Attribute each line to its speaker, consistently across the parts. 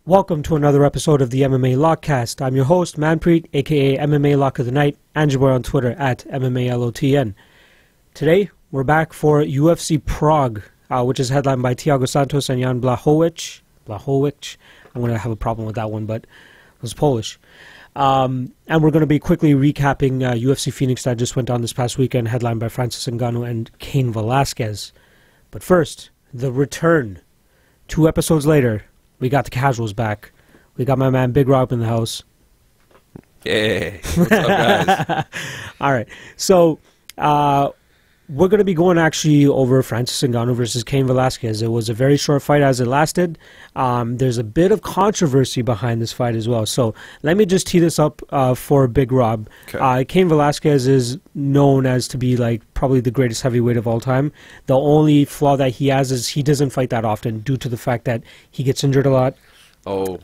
Speaker 1: Welcome to another episode of the MMA Lock-Cast. I'm your host, Manpreet, aka MMA Lock of the Night, and you're on Twitter at MMALOTN. Today, we're back for UFC Prague, which is headlined by Thiago Santos and Jan Błachowicz. I'm going to have a problem with that one, but it was Polish. And we're going to be quickly recapping UFC Phoenix that just went on this past weekend, headlined by Francis Ngannou and Cain Velasquez. But first, the return. 2 episodes later, we got the casuals back. We got my man Big Rob in the house.
Speaker 2: Hey, what's up, guys?
Speaker 1: All right, so we're going to be going actually over Francis Ngannou versus Cain Velasquez. It was a very short fight as it lasted. There's a bit of controversy behind this fight as well. So let me just tee this up for Big Rob. Okay. Cain Velasquez is known as to be like probably the greatest heavyweight of all time. The only flaw that he has is he doesn't fight that often due to the fact that he gets injured a lot.
Speaker 2: Oh.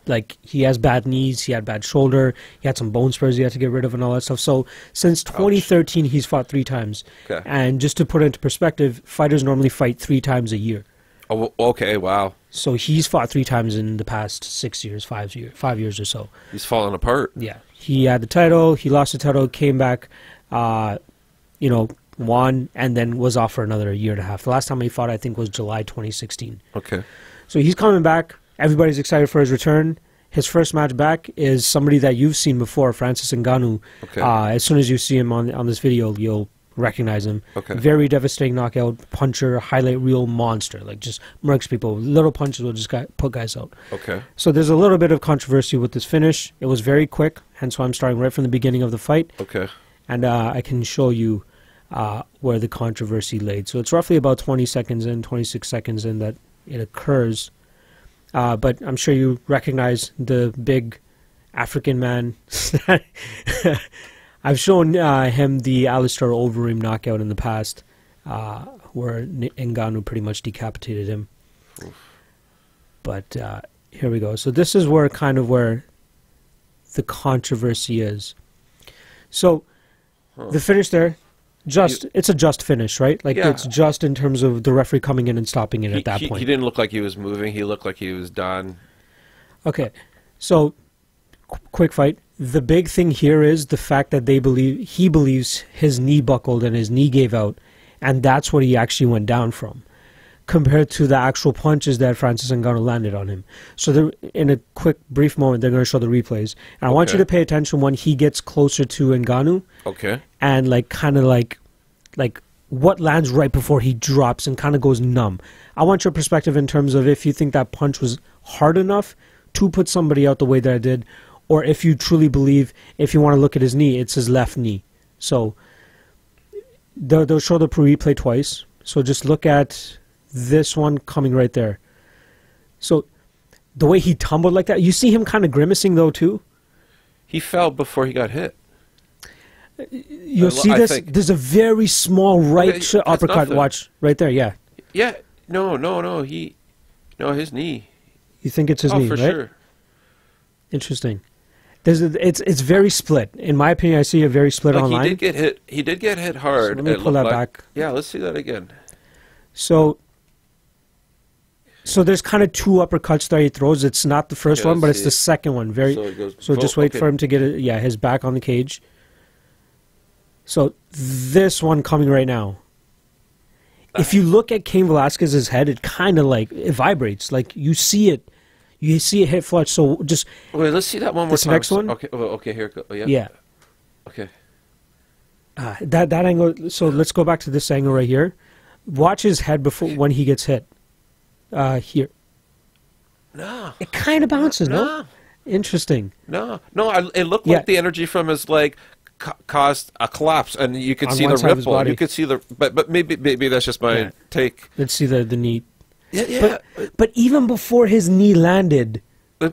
Speaker 1: Like he has bad knees, he had bad shoulder, he had some bone spurs he had to get rid of and all that stuff. So since 2013, he's fought 3 times.
Speaker 2: Okay.
Speaker 1: And just to put it into perspective, fighters normally fight 3 times a year.
Speaker 2: Oh, okay, wow.
Speaker 1: So he's fought 3 times in the past 6 years, 5 years or so.
Speaker 2: He's falling apart.
Speaker 1: Yeah. He had the title, he lost the title, came back, won, and then was off for another year and a half. The last time he fought, I think, was July 2016.
Speaker 2: Okay.
Speaker 1: So he's coming back. Everybody's excited for his return. His first match back is somebody that you've seen before, Francis Ngannou.
Speaker 2: Okay.
Speaker 1: As soon as you see him on this video, you'll recognize him.
Speaker 2: Okay.
Speaker 1: Very devastating knockout, puncher, highlight reel monster. Like just murks people. Little punches will just put guys out.
Speaker 2: Okay.
Speaker 1: So there's a little bit of controversy with this finish. It was very quick, hence why I'm starting right from the beginning of the fight.
Speaker 2: Okay.
Speaker 1: And I can show you where the controversy laid. So it's roughly about 20 seconds in, 26 seconds in that it occurs. But I'm sure you recognize the big African man. I've shown him the Alistair Overeem knockout in the past, where Ngannou pretty much decapitated him. Oof. But here we go. So this is where the controversy is. So the finish there, it's a just finish, right? Like it's just in terms of the referee coming in and stopping it at that point.
Speaker 2: He didn't look like he was moving. He looked like he was done.
Speaker 1: Okay, so quick fight. The big thing here is the fact that he believes his knee buckled and his knee gave out, and that's what he actually went down from, compared to the actual punches that Francis Ngannou landed on him. So in a quick, brief moment, they're going to show the replays. And I want you to pay attention when he gets closer to Ngannou.
Speaker 2: Okay.
Speaker 1: And like what lands right before he drops and kind of goes numb. I want your perspective in terms of if you think that punch was hard enough to put somebody out the way that it did, or if you truly believe, if you want to look at his knee, it's his left knee. So they'll show the replay twice. So just look at this one coming right there. So the way he tumbled like that, you see him kind of grimacing though too.
Speaker 2: He fell before he got hit.
Speaker 1: You'll see this. There's a very small right uppercut. Nothing. Watch right there. Yeah.
Speaker 2: Yeah. No. His knee.
Speaker 1: You think it's his knee,
Speaker 2: for
Speaker 1: right?
Speaker 2: Sure.
Speaker 1: Interesting. It's very split. In my opinion, I see a very split online.
Speaker 2: He did get hit. He did get hit hard.
Speaker 1: So let me pull that back.
Speaker 2: Yeah. Let's see that again.
Speaker 1: So there's kind of 2 uppercuts that he throws. It's not the first one, but it's the second one. So just wait for him to get his back on the cage. So this one coming right now. If you look at Cain Velasquez's head, it kind of it vibrates. Like you see it hit flush. So just
Speaker 2: wait. Let's see that one more
Speaker 1: this
Speaker 2: time.
Speaker 1: Next one.
Speaker 2: Okay. Okay. Here it goes. Yeah.
Speaker 1: Yeah.
Speaker 2: Okay.
Speaker 1: That angle. So let's go back to this angle right here. Watch his head when he gets hit. Here.
Speaker 2: No.
Speaker 1: It kind of bounces. No. Interesting.
Speaker 2: No. It looked like the energy from his leg caused a collapse, and you could see the ripple. You could see but maybe that's just my take.
Speaker 1: Let's see the knee.
Speaker 2: Yeah.
Speaker 1: But even before his knee landed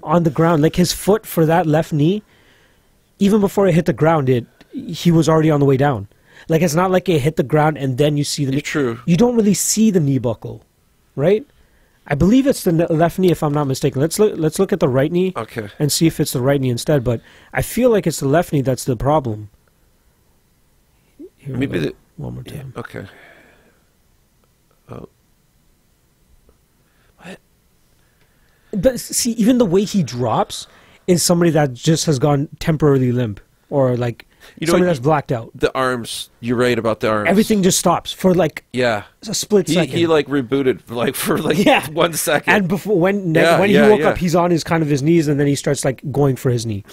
Speaker 1: on the ground, like his foot for that left knee, even before it hit the ground, he was already on the way down. Like it's not like it hit the ground and then you see the knee.
Speaker 2: True.
Speaker 1: You don't really see the knee buckle, right? I believe it's the left knee, if I'm not mistaken. Let's look at the right knee and see if it's the right knee instead. But I feel like it's the left knee that's the problem. Here
Speaker 2: Maybe
Speaker 1: one more time.
Speaker 2: Yeah, okay. Oh. What?
Speaker 1: But see, even the way he drops is somebody that just has gone temporarily limp, or like somebody that's blacked out.
Speaker 2: The arms, you're right about the arms.
Speaker 1: Everything just stops for like a split second.
Speaker 2: He like rebooted like for like 1 second.
Speaker 1: And before when he woke up, he's on his knees, and then he starts like going for his knee.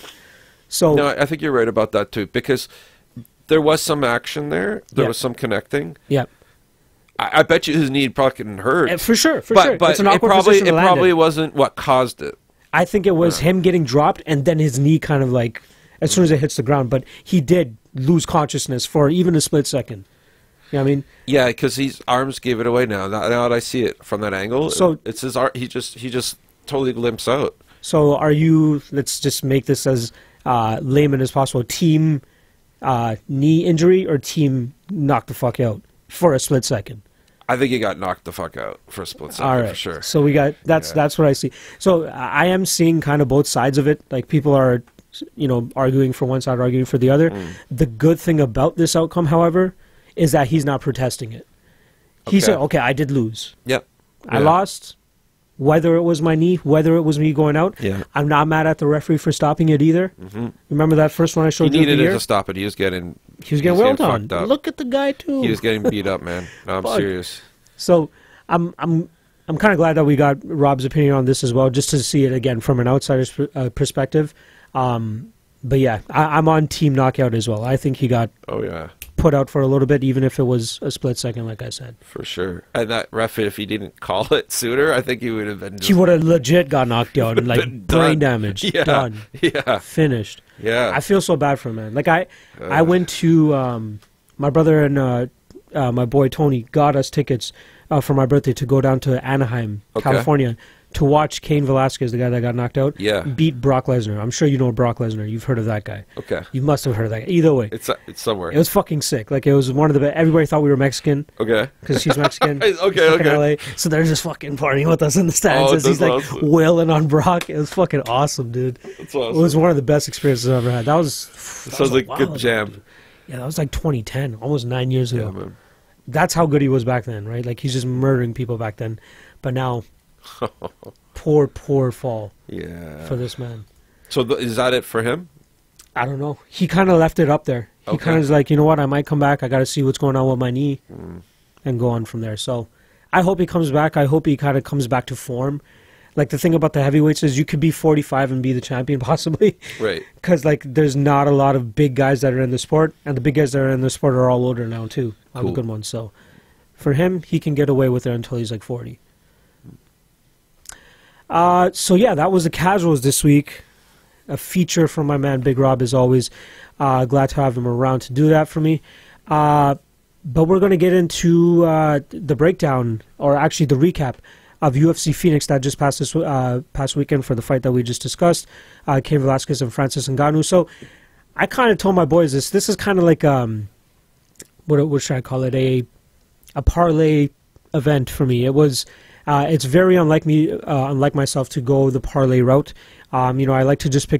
Speaker 1: So
Speaker 2: no, I think you're right about that too, because there was some action there. There was some connecting.
Speaker 1: Yeah.
Speaker 2: I bet you his knee fucking hurt.
Speaker 1: For sure, for sure.
Speaker 2: But
Speaker 1: it's an awkward position to land
Speaker 2: probably
Speaker 1: in.
Speaker 2: wasn't what caused it.
Speaker 1: I think it was him getting dropped, and then his knee kind of like, as soon as it hits the ground. But he did lose consciousness for even a split second. You know what I mean?
Speaker 2: Yeah, because his arms gave it away now. Now that I see it from that angle,
Speaker 1: so
Speaker 2: it's his arm. He just totally limps out.
Speaker 1: So are you, let's just make this as layman as possible, team knee injury or team knock the fuck out for a split second?
Speaker 2: I think he got knocked the fuck out for a split second, for sure.
Speaker 1: So we got, that's what I see. So I am seeing kind of both sides of it. Like people are, arguing for one side, arguing for the other. The good thing about this outcome, however, is that he's not protesting it. He said, okay, I did lose.
Speaker 2: Yep.
Speaker 1: I lost. Whether it was my knee, whether it was me going out, I'm not mad at the referee for stopping it either. Remember that first one I showed you?
Speaker 2: He needed it to stop it. He was getting
Speaker 1: well done. Look at the guy too.
Speaker 2: He was getting beat up, man. No, I'm serious.
Speaker 1: So I'm kind of glad that we got Rob's opinion on this as well, just to see it again from an outsider's perspective. But yeah, I'm on team knockout as well. I think he got put out for a little bit, even if it was a split second, like I said.
Speaker 2: For sure. And that ref, if he didn't call it sooner, I think he would have been.
Speaker 1: He would have legit got knocked out and like brain damage.
Speaker 2: Yeah.
Speaker 1: Done.
Speaker 2: Yeah.
Speaker 1: Finished.
Speaker 2: Yeah.
Speaker 1: I feel so bad for him, man. Like I went to my brother and my boy Tony got us tickets for my birthday to go down to Anaheim, California, to watch Cain Velasquez, the guy that got knocked out, beat Brock Lesnar. I'm sure you know Brock Lesnar. You've heard of that guy.
Speaker 2: Okay.
Speaker 1: You must have heard of that guy. Either way.
Speaker 2: It's somewhere.
Speaker 1: It was fucking sick. Like, it was one of the best. Everybody thought we were Mexican.
Speaker 2: Okay.
Speaker 1: Because he's Mexican.
Speaker 2: okay.
Speaker 1: LA. So they're just fucking partying with us in the stands as he's like wailing on Brock. It was fucking awesome, dude.
Speaker 2: That's awesome.
Speaker 1: It was one of the best experiences I've ever had. That was
Speaker 2: sounds like a good jam.
Speaker 1: Dude. Yeah, that was like 2010, almost 9 years ago.
Speaker 2: Man.
Speaker 1: That's how good he was back then, right? Like, he's just murdering people back then. But now, poor fall for this man.
Speaker 2: So is that it for him?
Speaker 1: I don't know. He kind of left it up there. He kind of was like, you know what, I might come back. I got to see what's going on with my knee and go on from there. So I hope he comes back. I hope he kind of comes back to form. Like, the thing about the heavyweights is you could be 45 and be the champion, possibly.
Speaker 2: Right.
Speaker 1: Because, like, there's not a lot of big guys that are in the sport, and the big guys that are in the sport are all older now, too. All the good ones. So, for him, he can get away with it until he's, like, 40. So, yeah, that was the casuals this week. A feature from my man, Big Rob, as always. Glad to have him around to do that for me. But we're going to get into the breakdown, or actually the recap, of UFC Phoenix that just passed this past weekend for the fight that we just discussed, Cain Velasquez and Francis Ngannou. So I kind of told my boys this is kind of like what should I call it, a parlay event for me. It was it's very unlike myself to go the parlay route. I like to just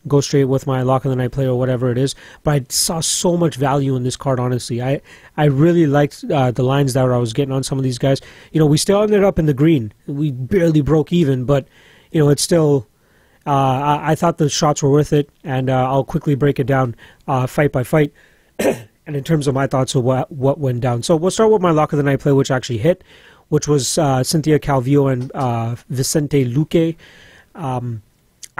Speaker 1: go straight with my lock of the night play or whatever it is. But I saw so much value in this card, honestly. I really liked the lines that I was getting on some of these guys. We still ended up in the green. We barely broke even, but, it's still... I thought the shots were worth it, and I'll quickly break it down fight by fight. And in terms of my thoughts of what went down. So we'll start with my lock of the night play, which actually hit, which was Cynthia Calvillo and Vicente Luque.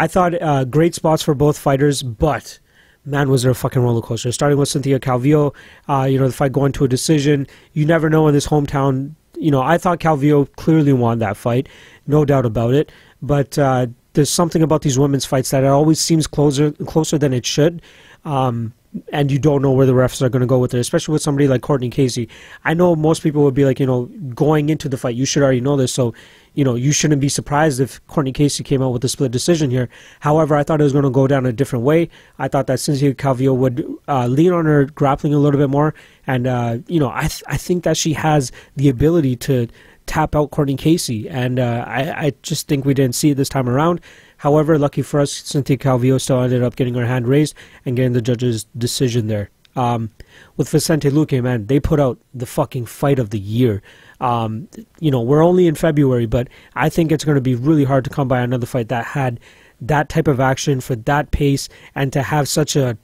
Speaker 1: I thought great spots for both fighters, but man, was there a fucking roller coaster. Starting with Cynthia Calvillo, the fight going to a decision. You never know in this hometown. I thought Calvillo clearly won that fight, no doubt about it. But there's something about these women's fights that it always seems closer than it should. And you don't know where the refs are going to go with it, especially with somebody like Courtney Casey. I know most people would be like, going into the fight, you should already know this, so, you shouldn't be surprised if Courtney Casey came out with a split decision here. However, I thought it was going to go down a different way. I thought that Cynthia Calvillo would lean on her grappling a little bit more, and, I think that she has the ability to tap out Courtney Casey, and I just think we didn't see it this time around. However, lucky for us, Cynthia Calvillo still ended up getting her hand raised and getting the judge's decision there. With Vicente Luque, man, they put out the fucking fight of the year. You know, we're only in February, but I think it's going to be really hard to come by another fight that had that type of action for that pace and to have such a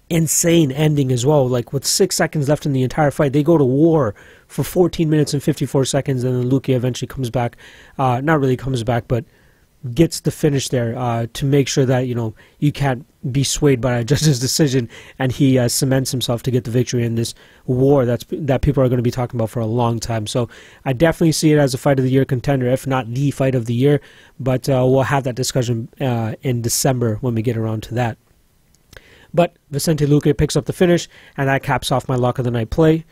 Speaker 1: insane ending as well. Like with 6 seconds left in the entire fight, they go to war for 14 minutes and 54 seconds, and then Lucie eventually comes back. Not really comes back, but gets the finish there to make sure that, you know, you can't be swayed by a judge's decision, and he cements himself to get the victory in this war that people are going to be talking about for a long time. So I definitely see it as a fight of the year contender, if not the fight of the year, but we'll have that discussion in December when we get around to that. But Vicente Luque picks up the finish, and that caps off my Lock of the Night play,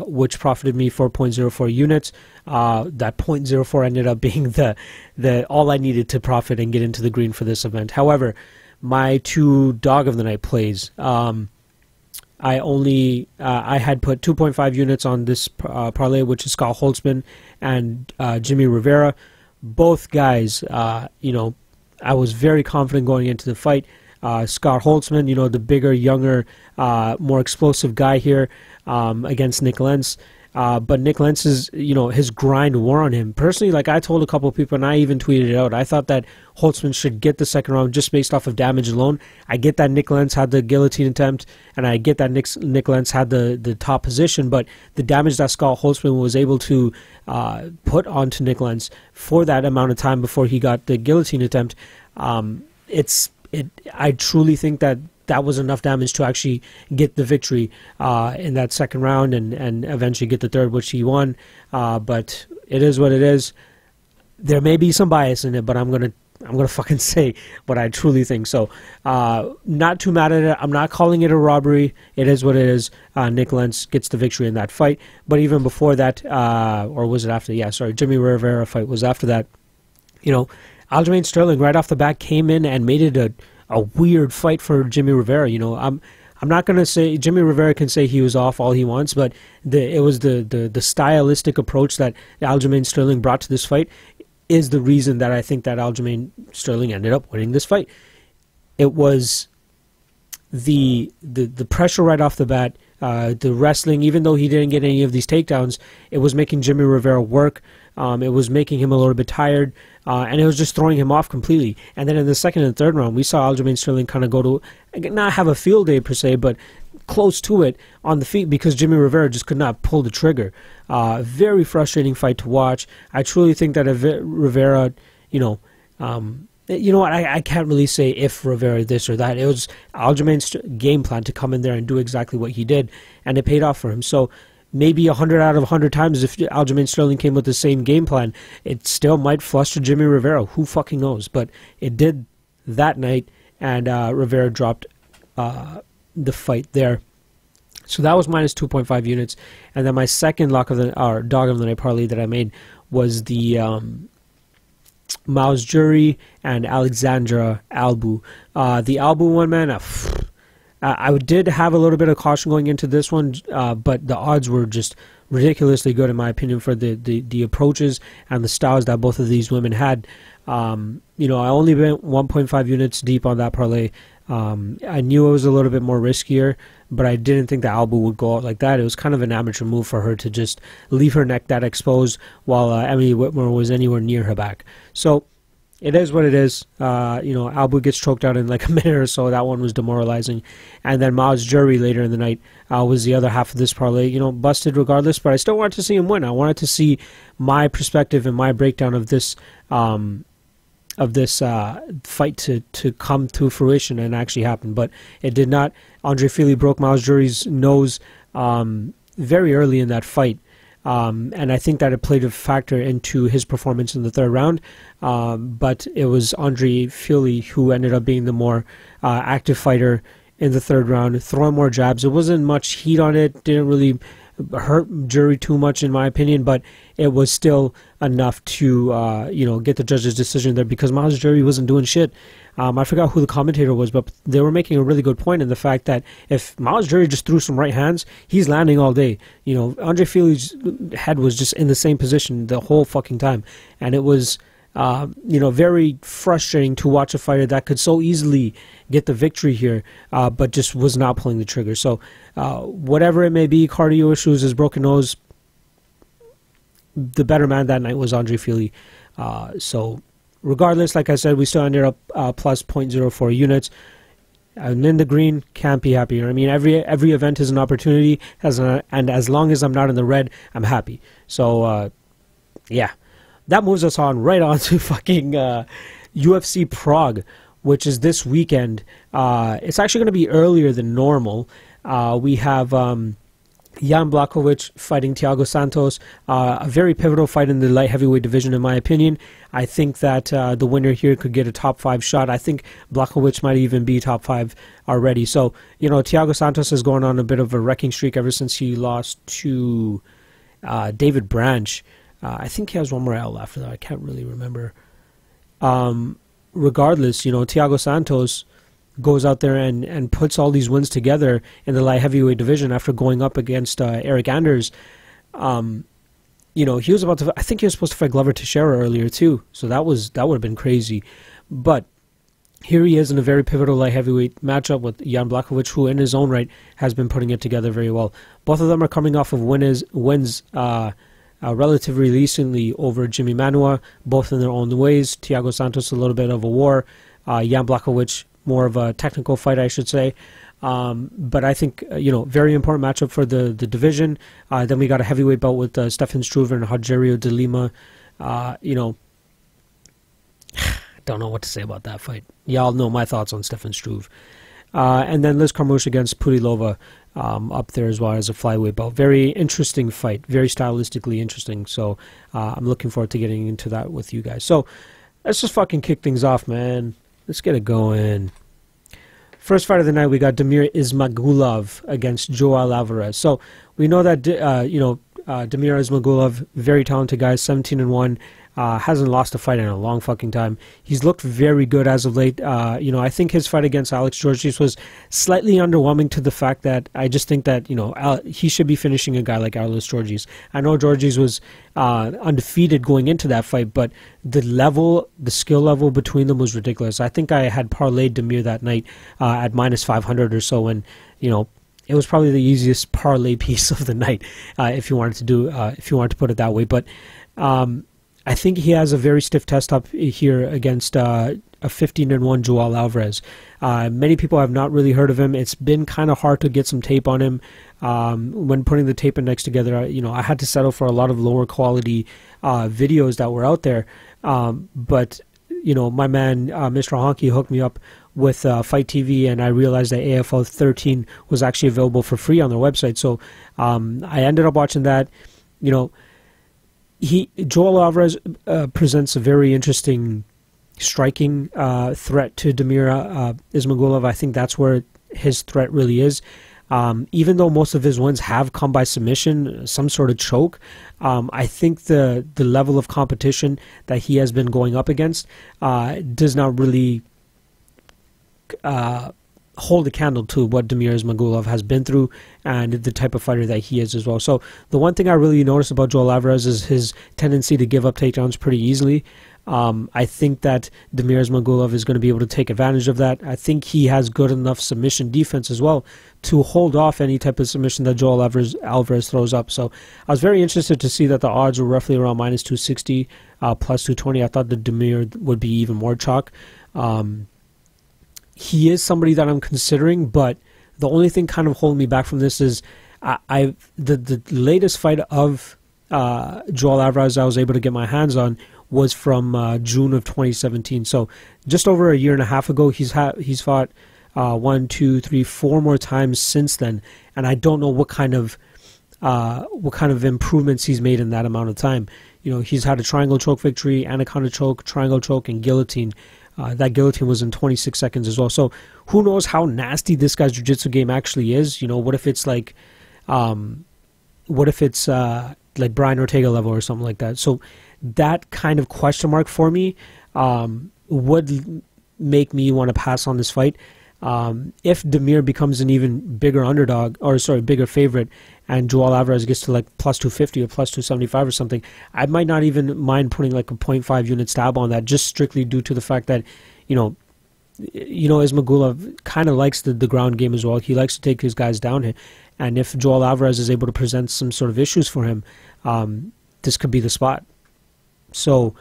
Speaker 1: which profited me 4.04 units. That 0.04 ended up being the all I needed to profit and get into the green for this event. However, my 2 Dog of the Night plays, I had put 2.5 units on this parlay, which is Scott Holtzman and Jimmy Rivera. Both guys, you know, I was very confident going into the fight. Scott Holtzman, you know, the bigger, younger, more explosive guy here against Nick Lentz. But Nick Lentz's, you know, his grind wore on him. Personally, like I told a couple of people, and I even tweeted it out, I thought that Holtzman should get the second round just based off of damage alone. I get that Nick Lentz had the guillotine attempt, and I get that Nick Lentz had the top position, but the damage that Scott Holtzman was able to put onto Nick Lentz for that amount of time before he got the guillotine attempt, I truly think that was enough damage to actually get the victory in that second round and eventually get the third, which he won. But it is what it is. There may be some bias in it, but I'm gonna fucking say what I truly think. So not too mad at it. I'm not calling it a robbery. It is what it is. Nick Lentz gets the victory in that fight. But even before that, or was it after? Yeah, sorry, Jimmy Rivera fight was after that. You know, Aljamain Sterling right off the bat came in and made it a weird fight for Jimmy Rivera. You know, I'm not gonna say Jimmy Rivera can say he was off all he wants, but it was the stylistic approach that Aljamain Sterling brought to this fight is the reason that I think that Aljamain Sterling ended up winning this fight. It was the pressure right off the bat, the wrestling. Even though he didn't get any of these takedowns, it was making Jimmy Rivera work. It was making him a little bit tired, and it was just throwing him off completely. And then in the second and third round, we saw Aljamain Sterling kind of go to, not have a field day per se, but close to it on the feet because Jimmy Rivera just could not pull the trigger. Very frustrating fight to watch. I truly think that Rivera, you know what, I can't really say if Rivera this or that. It was Aljamain's game plan to come in there and do exactly what he did, and it paid off for him. So maybe 100 out of 100 times if Aljamain Sterling came with the same game plan, it still might fluster Jimmy Rivera. Who fucking knows? But it did that night, and Rivera dropped the fight there. So that was minus 2.5 units. And then my second Dog of the Night parlay that I made was the Maus Jury and Alexandra Albu. The Albu one, man, I did have a little bit of caution going into this one, but the odds were just ridiculously good in my opinion for the approaches and the styles that both of these women had. You know, I only went 1.5 units deep on that parlay. I knew it was a little bit more riskier, but I didn't think that Albu would go out like that. It was kind of an amateur move for her to just leave her neck that exposed while Emily Whitmore was anywhere near her back. So it is what it is. You know, Albu gets choked out in like a minute or so. That one was demoralizing. And then Maus Jury later in the night was the other half of this parlay. You know, busted regardless, but I still wanted to see him win. I wanted to see my perspective and my breakdown of this fight to come to fruition and actually happen. But it did not. Andre Fili broke Maus Jury's nose very early in that fight. And I think that it played a factor into his performance in the third round. But it was Andre Fili who ended up being the more active fighter in the third round, throwing more jabs. It wasn't much heat on it, didn't really hurt Jury too much in my opinion, but it was still enough to you know, get the judge's decision there because Maus Jury wasn't doing shit. I forgot who the commentator was, but they were making a really good point in the fact that if Maus Jury just threw some right hands, he's landing all day. You know, Andre Fili's head was just in the same position the whole fucking time, and it was you know, very frustrating to watch a fighter that could so easily get the victory here, but just was not pulling the trigger. So whatever it may be, cardio issues, his broken nose, the better man that night was Andre Fili. So regardless, like I said, we still ended up plus 0.04 units. I'm in the green, can't be happier. I mean, every event is an opportunity, and as long as I'm not in the red, I'm happy. So, yeah. That moves us right on to fucking UFC Prague, which is this weekend. It's actually going to be earlier than normal. We have Jan Błachowicz fighting Thiago Santos, a very pivotal fight in the light heavyweight division, in my opinion. I think that the winner here could get a top 5 shot. I think Błachowicz might even be top 5 already. So, you know, Thiago Santos is going on a bit of a wrecking streak ever since he lost to David Branch. I think he has one more L after that. I can't really remember. Regardless, you know, Thiago Santos goes out there and puts all these wins together in the light heavyweight division after going up against Eric Anders. You know, he was about to, I think he was supposed to fight Glover Teixeira earlier too, so that would have been crazy. But here he is in a very pivotal light heavyweight matchup with Jan Błachowicz, who in his own right has been putting it together very well. Both of them are coming off of wins relatively recently over Jimmy Manuwa, both in their own ways. Thiago Santos a little bit of a war, Jan Błachowicz more of a technical fight, I should say. But I think, you know, very important matchup for the division. Then we got a heavyweight belt with Stefan Struve and Rogerio de Lima. You know, don't know what to say about that fight. Y'all know my thoughts on Stefan Struve. And then Liz Carmouche against Pudilova up there as well as a flyweight belt. Very interesting fight. Very stylistically interesting. So I'm looking forward to getting into that with you guys. So let's just fucking kick things off, man. Let's get it going. First fight of the night, we got Damir Ismagulov against Joel Alvarez. So we know that, you know, Damir Ismagulov, very talented guy, 17-1. Hasn't lost a fight in a long fucking time. He's looked very good as of late. You know, I think his fight against Alex Georges was slightly underwhelming to the fact that I just think that, you know, he should be finishing a guy like Alex Georges. I know Georges was undefeated going into that fight, but the skill level between them was ridiculous. I think I had parlayed Damir that night at minus 500 or so, and, you know, it was probably the easiest parlay piece of the night, if you wanted to put it that way. But I think he has a very stiff test up here against a 15-1 Joel Alvarez. Many people have not really heard of him. It's been kind of hard to get some tape on him. When putting the tape index together, you know, I had to settle for a lot of lower quality videos that were out there. But, you know, my man, Mr. Honky, hooked me up with Fight TV, and I realized that AFL 13 was actually available for free on their website. So I ended up watching that. You know, Joel Alvarez presents a very interesting striking threat to Damir Ismagulov. I think that's where his threat really is. Even though most of his wins have come by submission, some sort of choke, I think the level of competition that he has been going up against does not really hold a candle to what Damir Ismagulov has been through and the type of fighter that he is as well. So the one thing I really noticed about Joel Alvarez is his tendency to give up takedowns pretty easily. I think that Damir Ismagulov is going to be able to take advantage of that. I think he has good enough submission defense as well to hold off any type of submission that Joel Alvarez throws up. So I was very interested to see that the odds were roughly around minus 260, plus 220. I thought that Damir would be even more chalk. He is somebody that I'm considering, but the only thing kind of holding me back from this is the latest fight of Joel Alvarez I was able to get my hands on was from June of 2017. So just over a year and a half ago, he's fought 1, 2, 3, 4 more times since then, and I don't know what kind of improvements he's made in that amount of time. You know, he's had a triangle choke victory, anaconda choke, triangle choke, and guillotine. That guillotine was in 26 seconds as well. So who knows how nasty this guy's jiu-jitsu game actually is? You know, what if it's like Brian Ortega level or something like that? So that kind of question mark for me would make me want to pass on this fight. If Damir becomes an even bigger bigger favorite, and Joel Alvarez gets to like plus 250 or plus 275 or something, I might not even mind putting like a 0.5 unit stab on that, just strictly due to the fact that, you know, Ismagulov kind of likes the ground game as well. He likes to take his guys down here, and if Joel Alvarez is able to present some sort of issues for him, this could be the spot. So,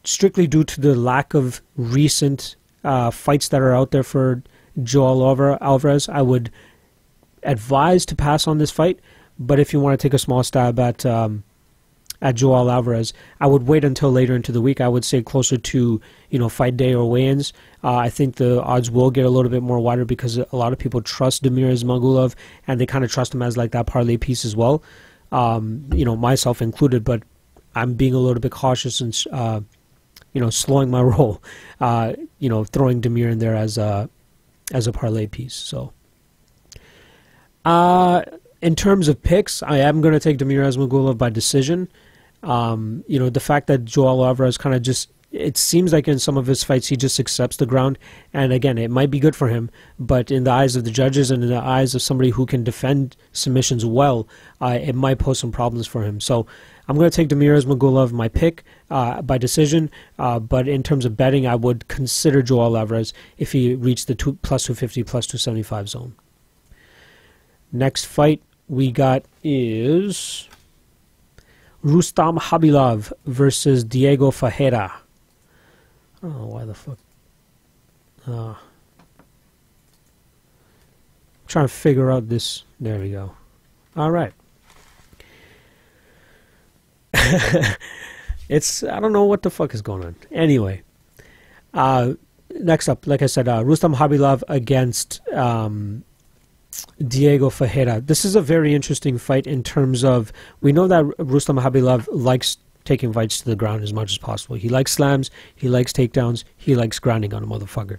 Speaker 1: strictly due to the lack of recent fights that are out there for Joel Alvarez, I would advise to pass on this fight. But if you want to take a small stab at Joel Alvarez, I would wait until later into the week. I would say closer to, fight day or weigh-ins. I think the odds will get a little bit more wider because a lot of people trust Damir Ismagulov, and they kind of trust him as like that parlay piece as well. Myself included, but I'm being a little bit cautious and slowing my roll. Throwing Damir in there as a parlay piece. So, in terms of picks, I am going to take Damir Ismagulov by decision. The fact that Joel Alvarez kind of just, it seems like in some of his fights he just accepts the ground, and again, it might be good for him, but in the eyes of the judges and in the eyes of somebody who can defend submissions well, it might pose some problems for him. So I'm going to take Damir Ismagulov, my pick, by decision, but in terms of betting, I would consider Joel Alvarez if he reached the plus 250, plus 275 zone. Next fight we got is Rustam Khabilov versus Diego Ferreira. I don't know why the fuck. I'm trying to figure out this. There we go. All right. I don't know what the fuck is going on. Anyway, next up, like I said, Rustam Khabilov against Diego Ferreira. This is a very interesting fight in terms of, we know that Rustam Khabilov likes taking fights to the ground as much as possible. He likes slams, he likes takedowns, he likes grinding on a motherfucker.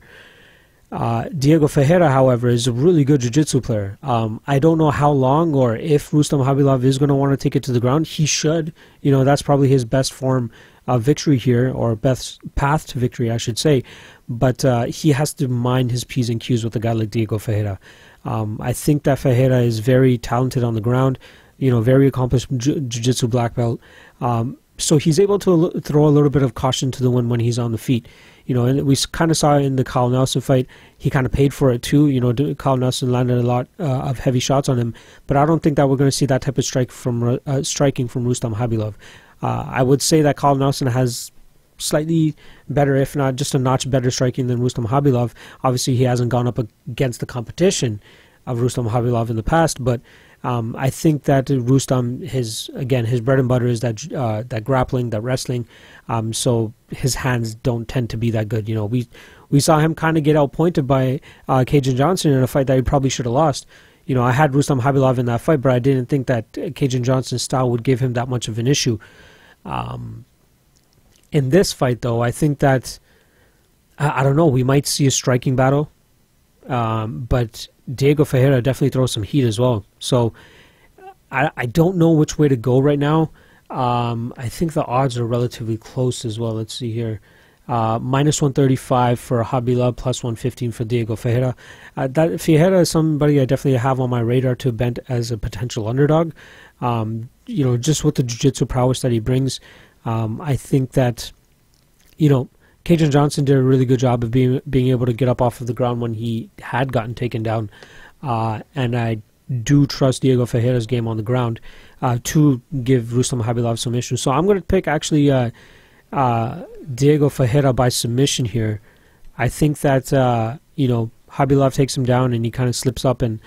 Speaker 1: Diego Ferreira, however, is a really good jiu-jitsu player. I don't know how long or if Rustam Khabilov is going to want to take it to the ground. He should. That's probably his best form of victory here, or best path to victory, I should say. But he has to mind his P's and Q's with a guy like Diego Ferreira. I think that Ferreira is very talented on the ground, very accomplished jiu-jitsu black belt. So he's able to throw a little bit of caution to the wind when he's on the feet. And we kind of saw in the Kyle Nelson fight, he kind of paid for it too. Kyle Nelson landed a lot of heavy shots on him, but I don't think that we're going to see that type of striking from Rustam Khabilov. I would say that Kyle Nelson has slightly better, if not just a notch better striking than Rustam Khabilov. Obviously, he hasn't gone up against the competition of Rustam Khabilov in the past, but I think that Rustam, his bread and butter is that grappling, that wrestling. So his hands don't tend to be that good. We saw him kind of get outpointed by Cajun Johnson in a fight that he probably should have lost. I had Rustam Khabilov in that fight, but I didn't think that Cajun Johnson's style would give him that much of an issue. In this fight, though, I think that, I don't know, we might see a striking battle. But Diego Ferreira definitely throws some heat as well. So I don't know which way to go right now. I think the odds are relatively close as well. Let's see here. Minus 135 for Khabilov, plus 115 for Diego Ferreira. That Ferreira is somebody I definitely have on my radar to bet as a potential underdog. Just with the jiu-jitsu prowess that he brings, I think that, Cajun Johnson did a really good job of being able to get up off of the ground when he had gotten taken down. And I do trust Diego Ferreira's game on the ground to give Rustam Khabilov some issues. So I'm going to pick actually Diego Ferreira by submission here. I think that, Khabilov takes him down and he kind of slips up and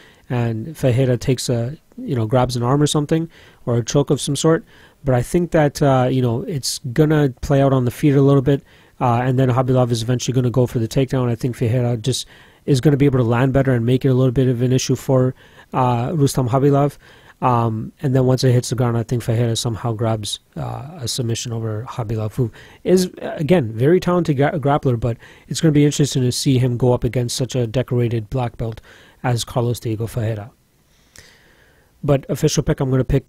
Speaker 1: Ferreira takes grabs an arm or something, or a choke of some sort. But I think that, it's going to play out on the feet a little bit. And then Khabilov is eventually going to go for the takedown. I think Ferreira just is going to be able to land better and make it a little bit of an issue for Rustam Khabilov. And then once it hits the ground, I think Ferreira somehow grabs a submission over Khabilov, who is, again, very talented grappler, but it's going to be interesting to see him go up against such a decorated black belt as Carlos Diego Ferreira. But official pick, I'm going to pick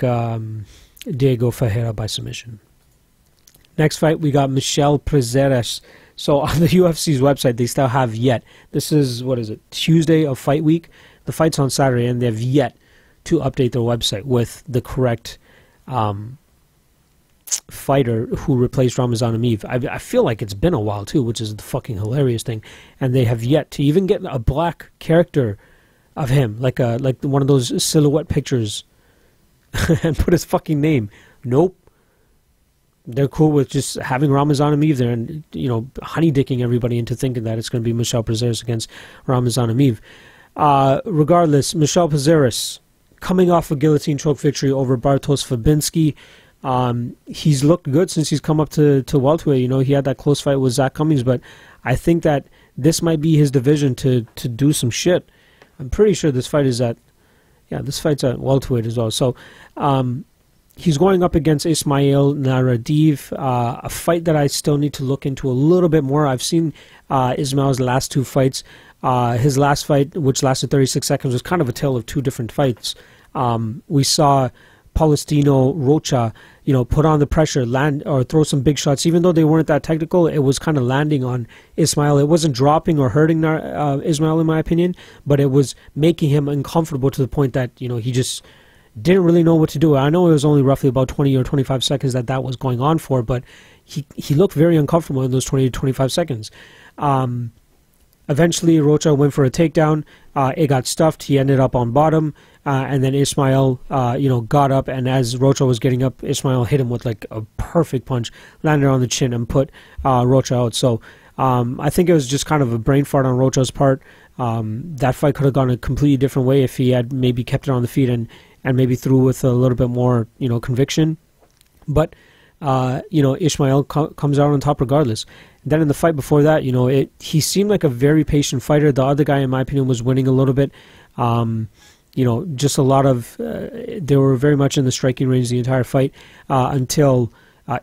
Speaker 1: Diego Ferreira by submission. Next fight, we got Michel Prazeres. So on the UFC's website, they still have yet. This is, Tuesday of fight week. The fight's on Saturday, and they've yet to update their website with the correct fighter who replaced Ramazan Emeev. I feel like it's been a while, too, which is the fucking hilarious thing. And they have yet to even get a black character of him, like one of those silhouette pictures, and put his fucking name. Nope. they're cool with just having Ramazanov there and, you know, honey-dicking everybody into thinking that it's going to be Michel Prazeres against Ramazanov. Regardless, Michel Prazeres coming off a guillotine choke victory over Bartosz Fabinski. He's looked good since he's come up to welterweight. You know, he had that close fight with Zach Cummings, but I think that this might be his division to do some shit. I'm pretty sure this fight is at, this fight's at welterweight as well. So, he's going up against Ismail Naurdiev, a fight that I still need to look into a little bit more. I've seen Ismail's last two fights. His last fight, which lasted 36 seconds, was kind of a tale of two different fights. We saw Palestino Rocha, you know, put on the pressure, land or throw some big shots. Even though they weren't that technical, it was kind of landing on Ismail. It wasn't dropping or hurting Ismail, in my opinion, but it was making him uncomfortable to the point that, you know, he just didn't really know what to do. I know it was only roughly about 20 or 25 seconds that was going on for, but he looked very uncomfortable in those 20 to 25 seconds. Eventually, Rocha went for a takedown. It got stuffed. He ended up on bottom. And then Ismail, you know, got up. And as Rocha was getting up, Ismail hit him with like a perfect punch, landed on the chin, and put Rocha out. So I think it was just kind of a brain fart on Rocha's part. That fight could have gone a completely different way if he had maybe kept it on the feet and maybe threw with a little bit more, you know, conviction. But, you know, Ismail comes out on top regardless. Then in the fight before that, you know, he seemed like a very patient fighter. The other guy, in my opinion, was winning a little bit. You know, just a lot of, they were very much in the striking range the entire fight until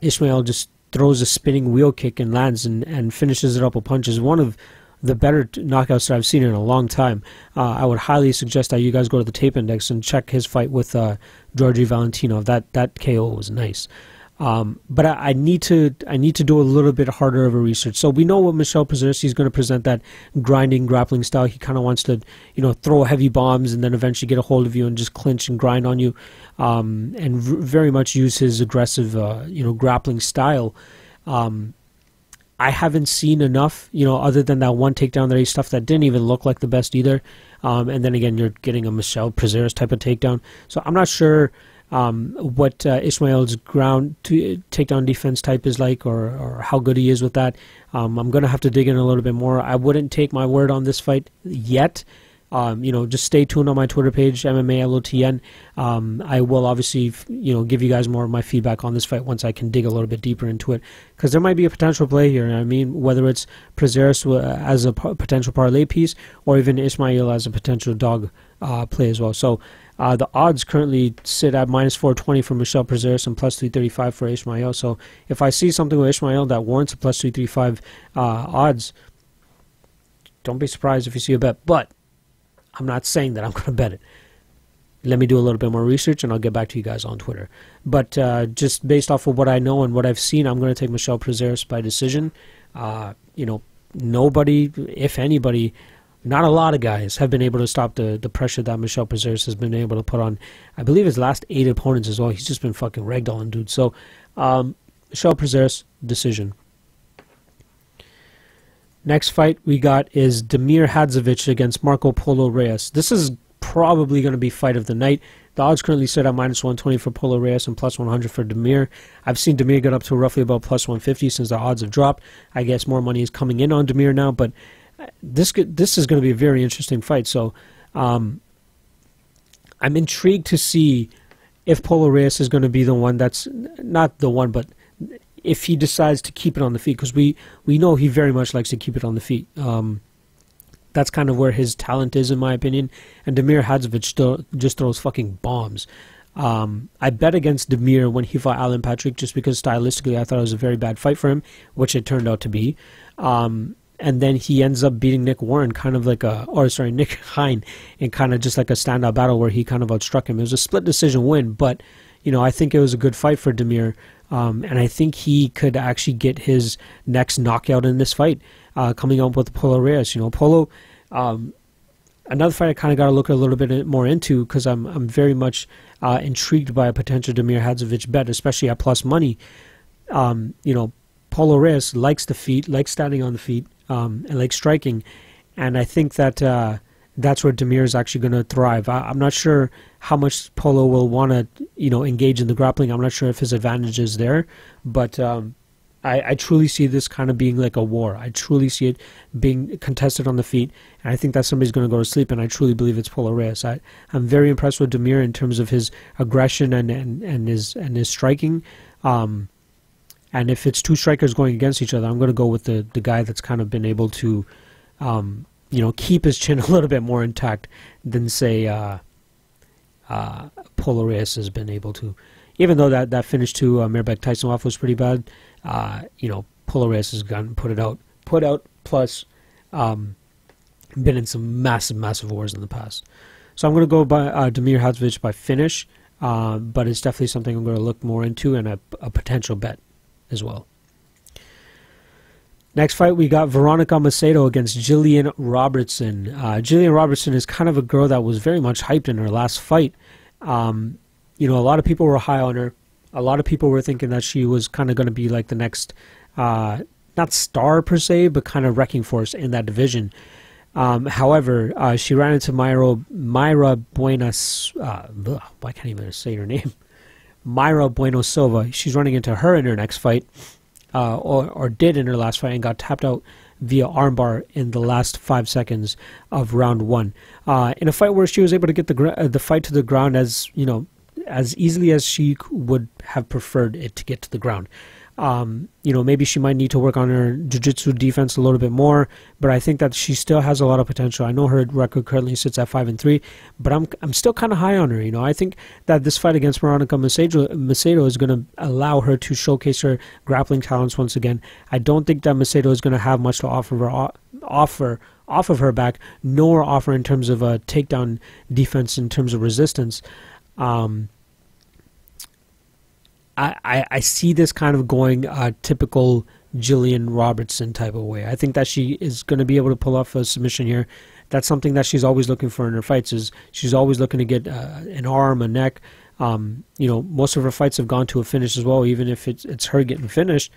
Speaker 1: Ismail just throws a spinning wheel kick and lands and finishes it up with punches. One of the better knockouts that I've seen in a long time. I would highly suggest that you guys go to the tape index and check his fight with Georgi Valentinov. That KO was nice. But I need to do a little bit harder of a research. So we know what Michel Prazeres is going to present, that grinding grappling style. He kind of wants to, you know, throw heavy bombs and then eventually get a hold of you and just clinch and grind on you, and very much use his aggressive, you know, grappling style. I haven't seen enough, you know, other than that one takedown that he stuffed that didn't even look like the best either. And then again, you're getting a Michel Prazeres type of takedown. So I'm not sure what Ismail's ground takedown defense type is like, or how good he is with that. I'm going to have to dig in a little bit more. I wouldn't take my word on this fight yet. You know, just stay tuned on my Twitter page, MMA LOTN. I will obviously, you know, give you guys more of my feedback on this fight once I can dig a little bit deeper into it, because there might be a potential play here. I mean, whether it's Prazeres as a potential parlay piece, or even Ismail as a potential dog play as well. So the odds currently sit at -420 for Michel Prazeres and +335 for Ismail. So if I see something with Ismail that warrants a +335 odds, don't be surprised if you see a bet. But I'm not saying that I'm going to bet it. Let me do a little bit more research, and I'll get back to you guys on Twitter. But just based off of what I know and what I've seen, I'm going to take Michel Prazeres by decision. You know, nobody, if anybody, not a lot of guys have been able to stop the pressure that Michel Prazeres has been able to put on, I believe, his last 8 opponents as well. He's just been fucking ragdolling, dude. So, Michel Prazeres, decision. Next fight we got is Damir Hadzovic against Marco Polo Reyes. This is probably going to be fight of the night. The odds currently sit at -120 for Polo Reyes and +100 for Damir. I've seen Damir get up to roughly about +150 since the odds have dropped. I guess more money is coming in on Damir now, but this is going to be a very interesting fight. So I'm intrigued to see if Polo Reyes is going to be the one that's not the one, but if he decides to keep it on the feet, because we know he very much likes to keep it on the feet. That's kind of where his talent is, in my opinion. And Damir Hadzovic just throws fucking bombs. I bet against Damir when he fought Alan Patrick, just because stylistically I thought it was a very bad fight for him, which it turned out to be. And then he ends up beating Nick Warren, kind of like Nick Hein, in kind of just like a standout battle where he kind of outstruck him. It was a split decision win, but you know, I think it was a good fight for Damir. And I think he could actually get his next knockout in this fight, coming up with Polo Reyes. You know, Polo, another fight I kind of got to look a little bit more into, because I'm very much intrigued by a potential Damir Hadzovic bet, especially at plus money. You know, Polo Reyes likes the feet, likes standing on the feet, and likes striking. And I think that that's where Damir is actually going to thrive. I'm not sure how much Polo will want to, engage in the grappling. I'm not sure if his advantage is there, but I truly see this kind of being like a war. I truly see it being contested on the feet, and I think that somebody's going to go to sleep, and I truly believe it's Polo Reyes. I'm very impressed with Damir in terms of his aggression and his striking. And if it's two strikers going against each other, I'm going to go with the guy that's kind of been able to, keep his chin a little bit more intact than, say, Polo Reyes has been able to. Even though that finish to Mirbek Tysonov was pretty bad, Polo Reyes has gotten put out, plus been in some massive wars in the past. So I'm going to go by Damir Hadzovic by finish, but it's definitely something I'm going to look more into and a potential bet as well. Next fight, we got Veronica Macedo against Gillian Robertson. Gillian Robertson is kind of a girl that was very much hyped in her last fight. A lot of people were high on her. A lot of people were thinking that she was kind of going to be like the next, not star per se, but kind of wrecking force in that division. However, she ran into Mayra Buenos, I can't even say her name, Mayra Bueno Silva. She's running into her in her next fight, or did in her last fight, and got tapped out via armbar in the last 5 seconds of round 1. In a fight where she was able to get the fight to the ground as easily as she would have preferred it to get to the ground. Maybe she might need to work on her jiu-jitsu defense a little bit more, but I think that she still has a lot of potential. I know her record currently sits at 5-3, but I'm still kind of high on her. I think that this fight against Veronica Macedo is going to allow her to showcase her grappling talents once again. I don't think that Macedo is going to have much to offer off of her back, nor offer in terms of a takedown defense in terms of resistance. I see this kind of going a typical Gillian Robertson type of way. I think that she is going to be able to pull off a submission here. That's something that she's always looking for in her fights. Is she's always looking to get an arm, a neck. Most of her fights have gone to a finish as well, even if it's her getting finished.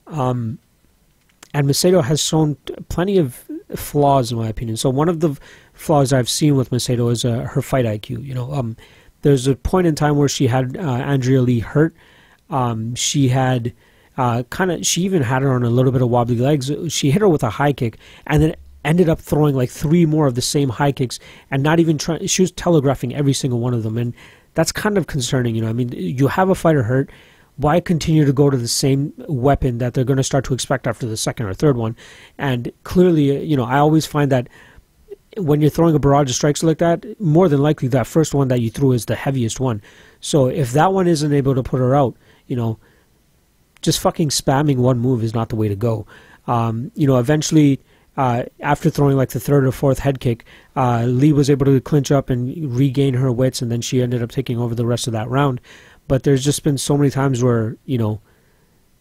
Speaker 1: And Macedo has shown plenty of flaws, in my opinion. So one of the flaws I've seen with Macedo is her fight IQ. There's a point in time where she had Andrea Lee hurt. She had she even had her on a little bit of wobbly legs. She hit her with a high kick and then ended up throwing like 3 more of the same high kicks and not even trying. She was telegraphing every single one of them, and that's kind of concerning. You have a fighter hurt. Why continue to go to the same weapon that they're going to start to expect after the second or third one? And clearly, I always find that when you're throwing a barrage of strikes like that, more than likely that first one that you threw is the heaviest one. So if that one isn't able to put her out, just fucking spamming one move is not the way to go. Eventually, after throwing like the third or fourth head kick, Lee was able to clinch up and regain her wits, and then she ended up taking over the rest of that round. But there's just been so many times where,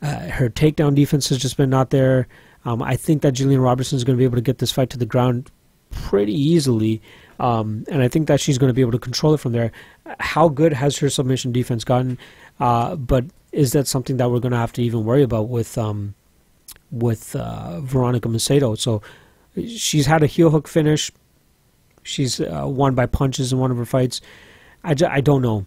Speaker 1: her takedown defense has just been not there. I think that Gillian Robertson is going to be able to get this fight to the ground pretty easily, and I think that she's going to be able to control it from there. How good has her submission defense gotten? But is that something that we're going to have to even worry about with Veronica Macedo? So she's had a heel hook finish. She's won by punches in one of her fights. I don't know.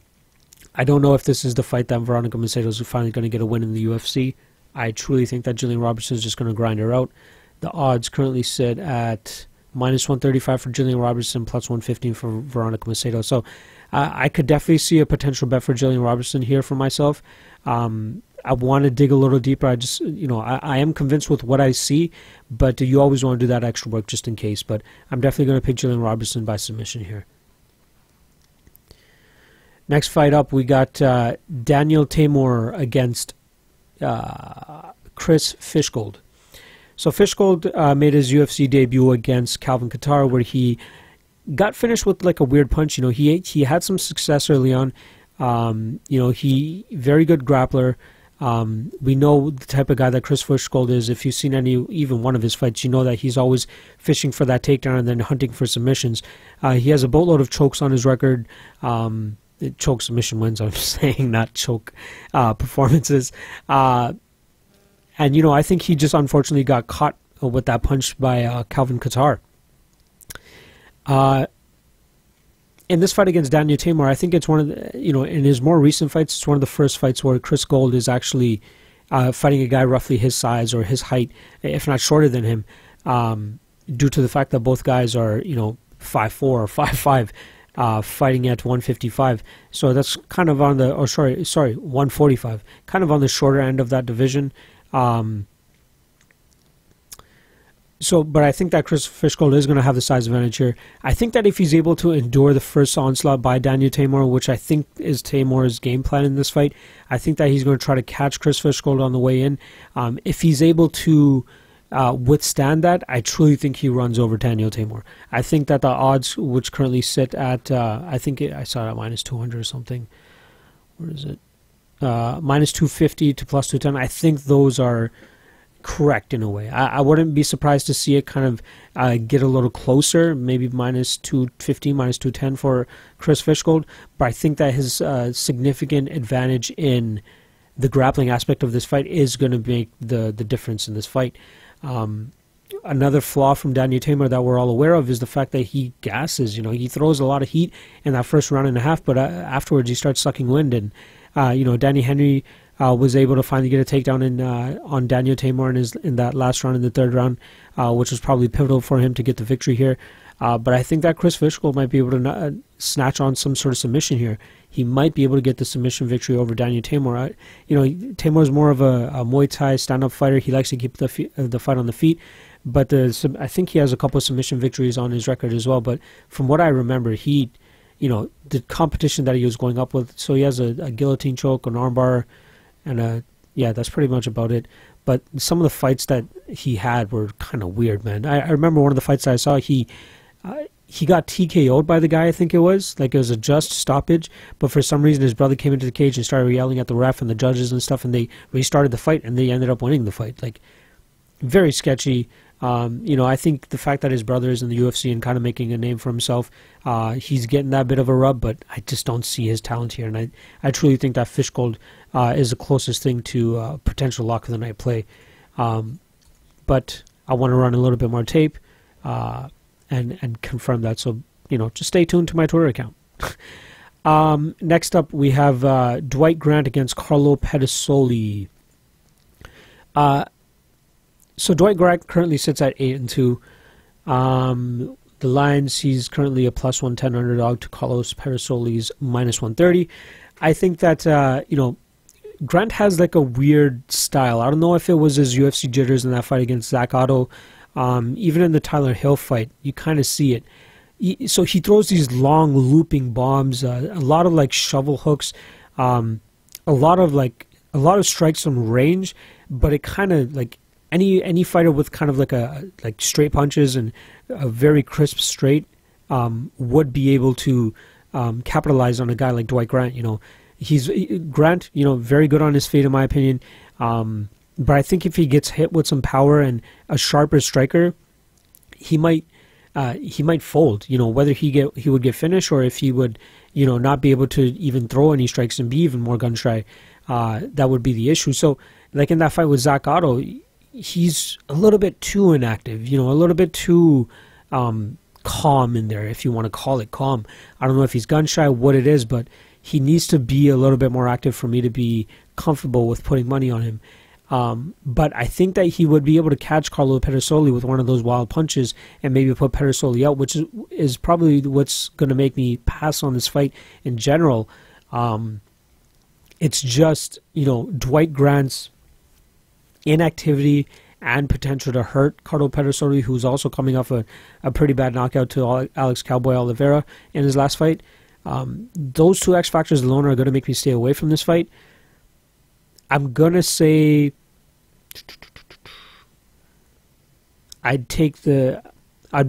Speaker 1: I don't know if this is the fight that Veronica Macedo is finally going to get a win in the UFC. I truly think that Gillian Robertson is just going to grind her out. The odds currently sit at -135 for Gillian Robertson, +115 for Veronica Macedo. So I could definitely see a potential bet for Gillian Robertson here for myself. I want to dig a little deeper. I just, I am convinced with what I see, but you always want to do that extra work just in case. But I'm definitely going to pick Gillian Robertson by submission here. Next fight up, we got Daniel Teymur against Chris Fishgold. So Fishgold made his UFC debut against Calvin Kattar, where he got finished with like a weird punch. He had some success early on. He very good grappler. We know the type of guy that Chris Fishgold is. If you've seen even one of his fights, you know that he's always fishing for that takedown and then hunting for submissions. He has a boatload of chokes on his record. Choke submission wins, I'm saying, not choke performances. And, I think he just unfortunately got caught with that punch by Calvin Kattar. In this fight against Daniel Teymur, I think it's one of the, in his more recent fights, it's one of the first fights where Chris Gold is actually fighting a guy roughly his size or his height, if not shorter than him, due to the fact that both guys are, 5'4" or 5'5", fighting at 155. So that's kind of on the, 145, kind of on the shorter end of that division. But I think that Chris Fishgold is going to have the size advantage here. I think that if he's able to endure the first onslaught by Daniel Teymur, which I think is Teymur's game plan in this fight, I think that he's going to try to catch Chris Fishgold on the way in. If he's able to withstand that, I truly think he runs over Daniel Teymur. I think that the odds, which currently sit at, I saw it at minus 200 or something. Where is it? Minus 250 to plus 210. I think those are correct in a way. I wouldn't be surprised to see it kind of get a little closer, maybe minus 250, minus 210 for Chris Fishgold, but I think that his significant advantage in the grappling aspect of this fight is going to make the difference in this fight. Another flaw from Daniel Teymur that we're all aware of is the fact that he gasses. He throws a lot of heat in that first round and a half, but afterwards he starts sucking wind, and Danny Henry was able to finally get a takedown on Daniel Teymur in that last round, in the third round, which was probably pivotal for him to get the victory here. But I think that Chris Fishgold might be able to snatch on some sort of submission here. He might be able to get the submission victory over Daniel Teymur. Teymur is more of a Muay Thai stand-up fighter. He likes to keep the fight on the feet. But I think he has a couple of submission victories on his record as well. But from what I remember, the competition that he was going up with, so he has a guillotine choke, an armbar, and that's pretty much about it. But some of the fights that he had were kind of weird, man. I remember one of the fights that I saw, he got TKO'd by the guy, I think it was. Like, it was a just stoppage, but for some reason his brother came into the cage and started yelling at the ref and the judges and stuff, and they restarted the fight, and they ended up winning the fight. Like, very sketchy. I think the fact that his brother is in the UFC and kind of making a name for himself, he's getting that bit of a rub, but I just don't see his talent here. And I truly think that Fishgold is the closest thing to potential lock of the night play. But I want to run a little bit more tape and confirm that. So, just stay tuned to my Twitter account. Next up, we have Dwight Grant against Carlo Pedersoli. So Dwight Grant currently sits at 8-2. The lines, he's currently a plus 110 underdog to Carlos Pedersoli's minus 130. I think that Grant has like a weird style. I don't know if it was his UFC jitters in that fight against Zach Otto. Even in the Tyler Hill fight, you kind of see it. So he throws these long looping bombs, a lot of like shovel hooks, a lot of strikes from range, but it kind of like any fighter with kind of like straight punches and a very crisp straight would be able to capitalize on a guy like Dwight Grant. Grant, very good on his feet in my opinion. But I think if he gets hit with some power and a sharper striker, he might fold. Whether he would get finished or if he would, not be able to even throw any strikes and be even more gun shy. That would be the issue. So, like in that fight with Zach Otto, he's a little bit too inactive, a little bit too calm in there, if you want to call it calm. I don't know if he's gun shy, what it is, but he needs to be a little bit more active for me to be comfortable with putting money on him. But I think that he would be able to catch Carlo Pedersoli with one of those wild punches and maybe put Pedersoli out, which is probably what's going to make me pass on this fight in general. It's just, Dwight Grant's inactivity and potential to hurt Carlo Pedersoli, who's also coming off a pretty bad knockout to Alex Cowboy Oliveira in his last fight. Those two X factors alone are going to make me stay away from this fight. I'm going to say I'd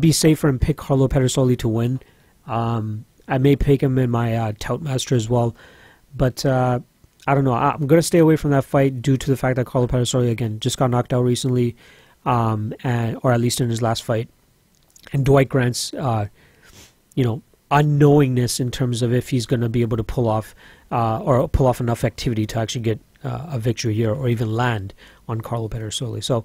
Speaker 1: be safer and pick Carlo Pedersoli to win. I may pick him in my Tout Master as well, but I don't know. I'm going to stay away from that fight due to the fact that Carlo Pedersoli, again, just got knocked out recently, or at least in his last fight. And Dwight Grant's, unknowingness in terms of if he's going to be able to pull off enough activity to actually get a victory here or even land on Carlo Pedersoli. So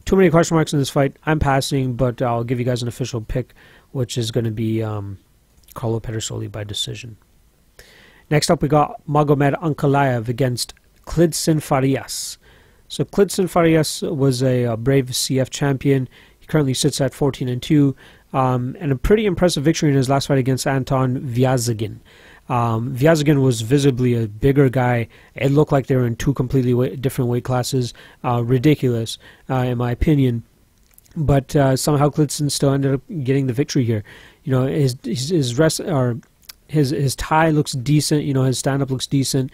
Speaker 1: too many question marks in this fight. I'm passing, but I'll give you guys an official pick, which is going to be Carlo Pedersoli by decision. Next up, we got Magomed Ankalaev against Klidson Farias. So Klidson Farias was a Brave CF champion. He currently sits at 14-2, and a pretty impressive victory in his last fight against Anton Vyazagin. Vyazagin was visibly a bigger guy. It looked like they were in two completely different weight classes. Ridiculous, in my opinion. But somehow Klidson still ended up getting the victory here. You know, his tie looks decent. You know, his stand-up looks decent.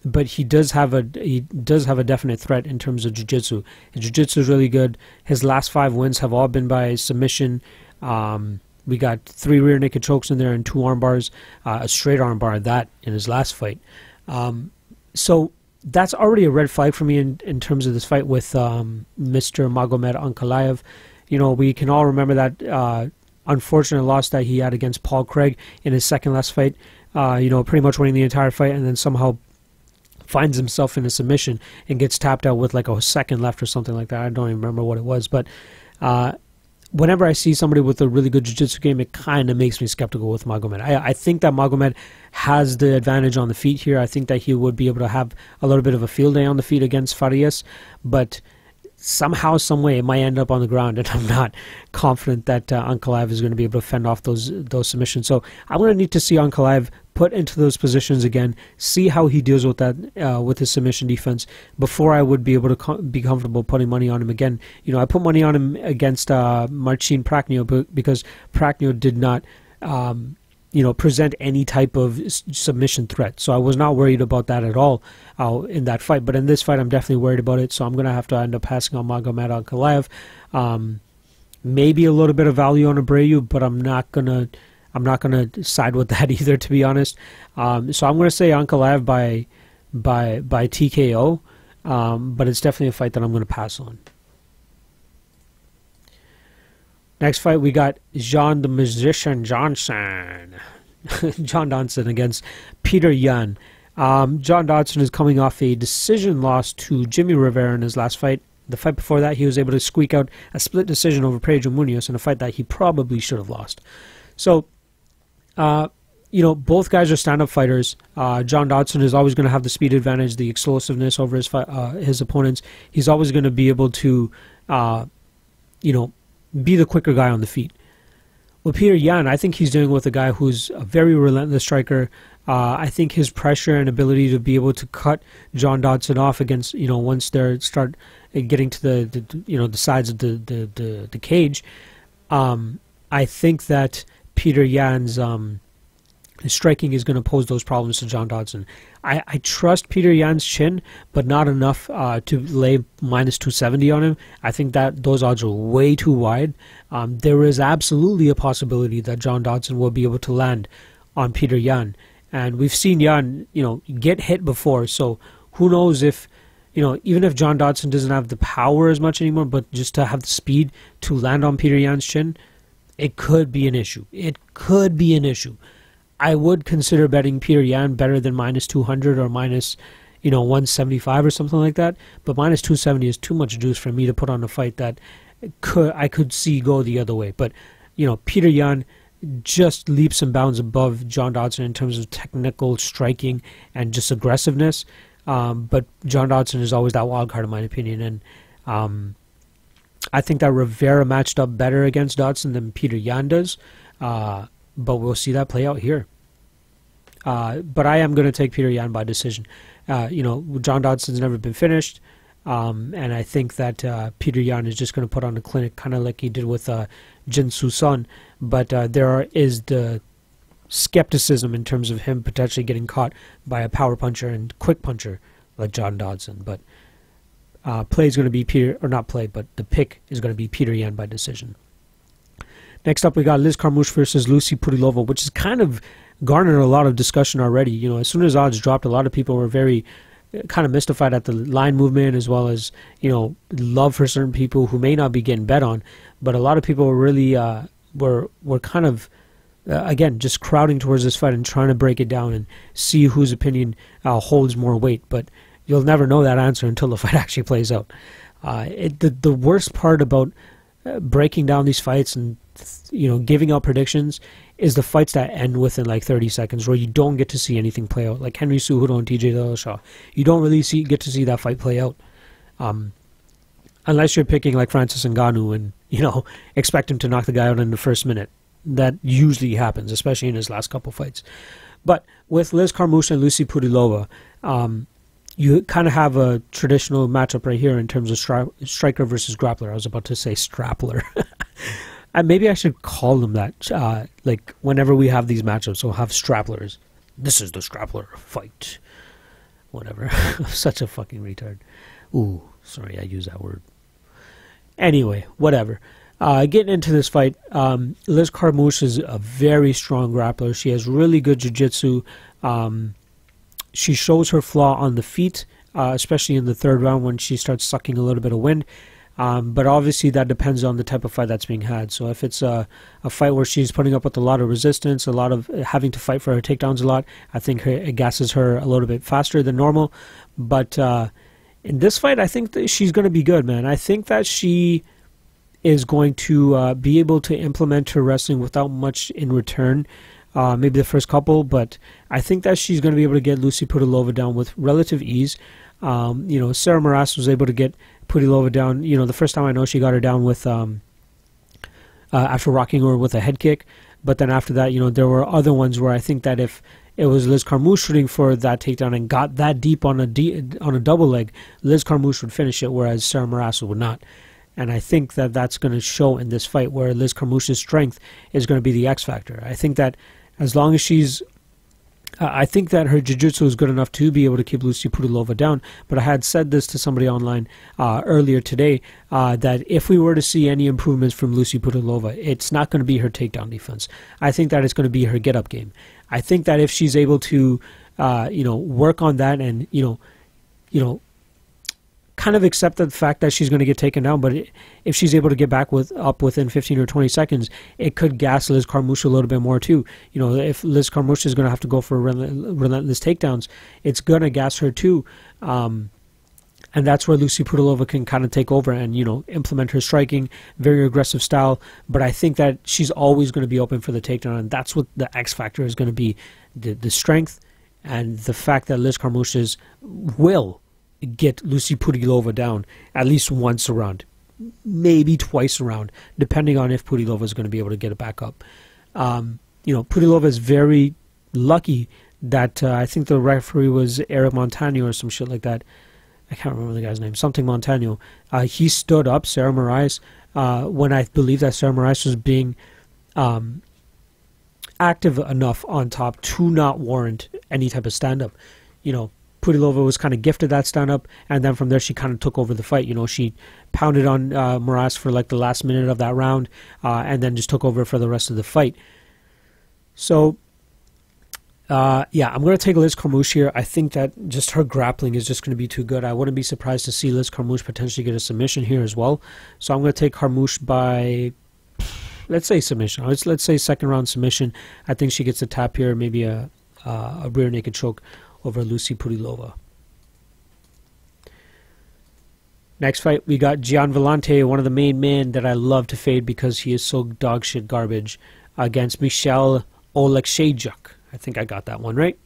Speaker 1: But he does have a definite threat in terms of jiu-jitsu. His jiu-jitsu is really good. His last 5 wins have all been by submission. We got 3 rear naked chokes in there and 2 arm bars, a straight arm bar at that in his last fight. So that's already a red flag for me in terms of this fight with Mr. Magomed Ankalaev. You know, we can all remember that unfortunate loss that he had against Paul Craig in his second last fight. You know, pretty much winning the entire fight and then somehow finds himself in a submission and gets tapped out with like a second left or something like that. I don't even remember what it was, but whenever I see somebody with a really good jiu-jitsu game, it kind of makes me skeptical with Magomed. I think that Magomed has the advantage on the feet here. I think that he would be able to have a little bit of a field day on the feet against Farias, but somehow, some way, it might end up on the ground, and I'm not confident that Ankalaev is going to be able to fend off those submissions. So I'm going to need to see Ankalaev put into those positions again, see how he deals with that with his submission defense before I would be able to be comfortable putting money on him again. You know, I put money on him against Marcin Prachnio because Prachnio did not you know, present any type of submission threat. So I was not worried about that at all in that fight. But in this fight, I'm definitely worried about it. So I'm going to have to end up passing on Magomed Ankalaev. Maybe a little bit of value on Abreu, but I'm not gonna side with that either, to be honest. So I'm going to say Ankalaev by TKO, but it's definitely a fight that I'm going to pass on. Next fight, we got John the Magician Johnson. John Dodson against Petr Yan. John Dodson is coming off a decision loss to Jimmy Rivera in his last fight. The fight before that, he was able to squeak out a split decision over Pedro Munoz in a fight that he probably should have lost. So, you know, both guys are stand-up fighters. John Dodson is always going to have the speed advantage, the explosiveness over his opponents. He's always going to be able to, you know, be the quicker guy on the feet. With Petr Yan, I think he's dealing with a guy who's a very relentless striker. I think his pressure and ability to be able to cut John Dodson off against, you know, once they start getting to the you know, the sides of the cage, I think that Petr Yan's his striking is going to pose those problems to John Dodson. I trust Petr Yan's chin, but not enough to lay minus 270 on him. I think that those odds are way too wide. There is absolutely a possibility that John Dodson will be able to land on Petr Yan. And we've seen Yan, you know, get hit before. So who knows if, you know, even if John Dodson doesn't have the power as much anymore, but just to have the speed to land on Petr Yan's chin, it could be an issue. It could be an issue. I would consider betting Petr Yan better than minus 200 or minus, you know, 175 or something like that. But minus 270 is too much juice for me to put on a fight that I could see go the other way. But, you know, Petr Yan just leaps and bounds above John Dodson in terms of technical striking and just aggressiveness. But John Dodson is always that wild card in my opinion. And I think that Rivera matched up better against Dodson than Petr Yan does. But we'll see that play out here. But I am going to take Petr Yan by decision. You know, John Dodson's never been finished. And I think that Petr Yan is just going to put on a clinic, kind of like he did with Jin Soo Son. But there is the skepticism in terms of him potentially getting caught by a power puncher and quick puncher like John Dodson. But play is going to be but the pick is going to be Petr Yan by decision. Next up, we got Liz Carmouche versus Lucie Pudilova, which has kind of garnered a lot of discussion already. You know, as soon as odds dropped, a lot of people were very kind of mystified at the line movement, as well as, you know, love for certain people who may not be getting bet on. But a lot of people were really were kind of again just crowding towards this fight and trying to break it down and see whose opinion holds more weight. But you'll never know that answer until the fight actually plays out. The worst part about breaking down these fights and giving out predictions is the fights that end within like 30 seconds where you don't get to see anything play out. Like Henry Cejudo and TJ Dillashaw, you don't really get to see that fight play out, unless you're picking like Francis Ngannou and expect him to knock the guy out in the first minute. That usually happens, especially in his last couple fights. But with Liz Carmouche and Lucie Pudilova, you kind of have a traditional matchup right here in terms of striker versus grappler. I was about to say strapler. Maybe I should call them that. Like whenever we have these matchups, we'll have straplers. This is the strapler fight. Whatever. Such a fucking retard. Ooh, sorry I used that word. Anyway, whatever. Getting into this fight, Liz Carmouche is a very strong grappler. She has really good jiu-jitsu. She shows her flaw on the feet, especially in the third round when she starts sucking a little bit of wind. But obviously that depends on the type of fight that's being had. So if it's a fight where she's putting up with a lot of resistance, a lot of having to fight for her takedowns a lot, I think it gasses her a little bit faster than normal. But in this fight, I think that she's going to be good, man. I think that she is going to be able to implement her wrestling without much in return. Maybe the first couple, but I think that she's going to be able to get Lucie Pudilova down with relative ease. Sarah Moras was able to get Pudilova down. The first time I know she got her down with after rocking her with a head kick, but then after that, there were other ones where I think that if it was Liz Carmouche shooting for that takedown and got that deep on a double leg, Liz Carmouche would finish it, whereas Sarah Moras would not. And I think that that's going to show in this fight, where Liz Carmouche's strength is going to be the X factor. I think that as long as she's I think that her jiu-jitsu is good enough to be able to keep Lucie Pudilova down. But I had said this to somebody online earlier today, that if we were to see any improvements from Lucie Pudilova, it's not going to be her takedown defense. I think that it's going to be her get-up game. I think that if she's able to, work on that and, kind of accept the fact that she's going to get taken down, but if she's able to get back up within 15 or 20 seconds, it could gas Liz Carmouche a little bit more too. If Liz Carmouche is going to have to go for relentless takedowns, it's going to gas her too. And that's where Lucie Pudilova can kind of take over and, implement her striking, very aggressive style. But I think that she's always going to be open for the takedown, and that's what the X factor is going to be, the strength and the fact that Liz Carmouche will get Lucie Pudilova down at least once around, maybe twice around, depending on if Pudilova is going to be able to get it back up. Pudilova is very lucky that I think the referee was Eric Montano or some shit like that. I can't remember the guy's name, something Montano. He stood up Sarah Moras when I believe that Sarah Moras was being active enough on top to not warrant any type of stand-up. Pudilova was kind of gifted that stand-up, and then from there she kind of took over the fight. She pounded on Moras for like the last minute of that round, and then just took over for the rest of the fight. So, I'm going to take Liz Carmouche here. I think that just her grappling is just going to be too good. I wouldn't be surprised to see Liz Carmouche potentially get a submission here as well. So I'm going to take Carmouche by, let's say submission. Let's say second round submission. I think she gets a tap here, maybe a rear naked choke over Lucie Pudilova. Next fight, we got Gian Villante, one of the main men that I love to fade because he is so dog shit garbage, against Michel Oleksiejczuk. I think I got that one right.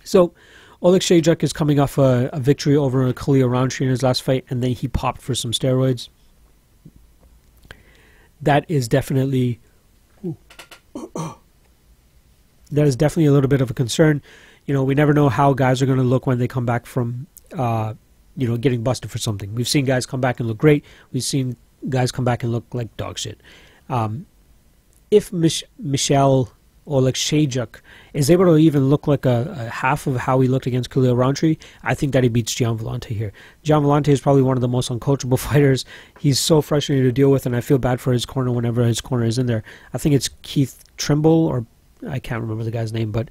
Speaker 1: So, Oleksiejczuk is coming off a victory over Khalil Roundtree in his last fight, and then he popped for some steroids. That is definitely a little bit of a concern. We never know how guys are going to look when they come back from, getting busted for something. We've seen guys come back and look great. We've seen guys come back and look like dog shit. If Michel Oleksiejczuk is able to even look like a half of how he looked against Khalil Roundtree, I think that he beats Gian Villante here. Gian Villante is probably one of the most uncoachable fighters. He's so frustrating to deal with, and I feel bad for his corner whenever his corner is in there. I think it's Keith Trimble, or I can't remember the guy's name, but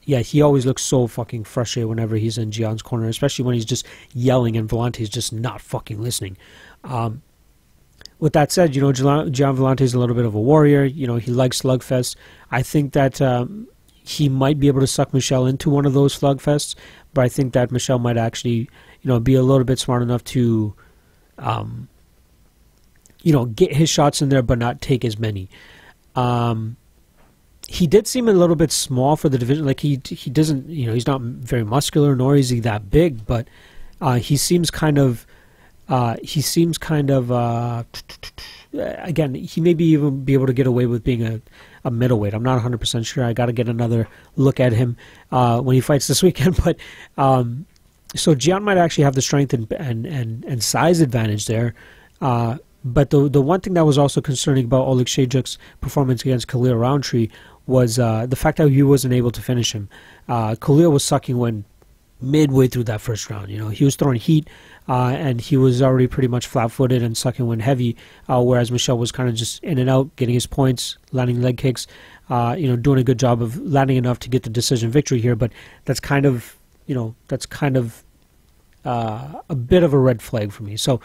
Speaker 1: he always looks so fucking frustrated whenever he's in Gian's corner, especially when he's just yelling and Villante's just not fucking listening. With that said, Gian Villante is a little bit of a warrior. He likes slugfest. I think that he might be able to suck Michel into one of those slugfests, but I think that Michel might actually, be a little bit smart enough to, get his shots in there but not take as many. He did seem a little bit small for the division. Like he doesn't, he's not very muscular, nor is he that big, but he seems kind of, again, he may even be able to get away with being a middleweight. I'm not 100% sure. I got to get another look at him when he fights this weekend. But so Gian might actually have the strength and size advantage there. But the one thing that was also concerning about Oleksiejczuk's performance against Khalil Roundtree was the fact that he wasn't able to finish him. Khalil was sucking when midway through that first round. He was throwing heat, and he was already pretty much flat-footed and sucking when heavy, whereas Michel was kind of just in and out, getting his points, landing leg kicks, doing a good job of landing enough to get the decision victory here. But that's kind of, a bit of a red flag for me. So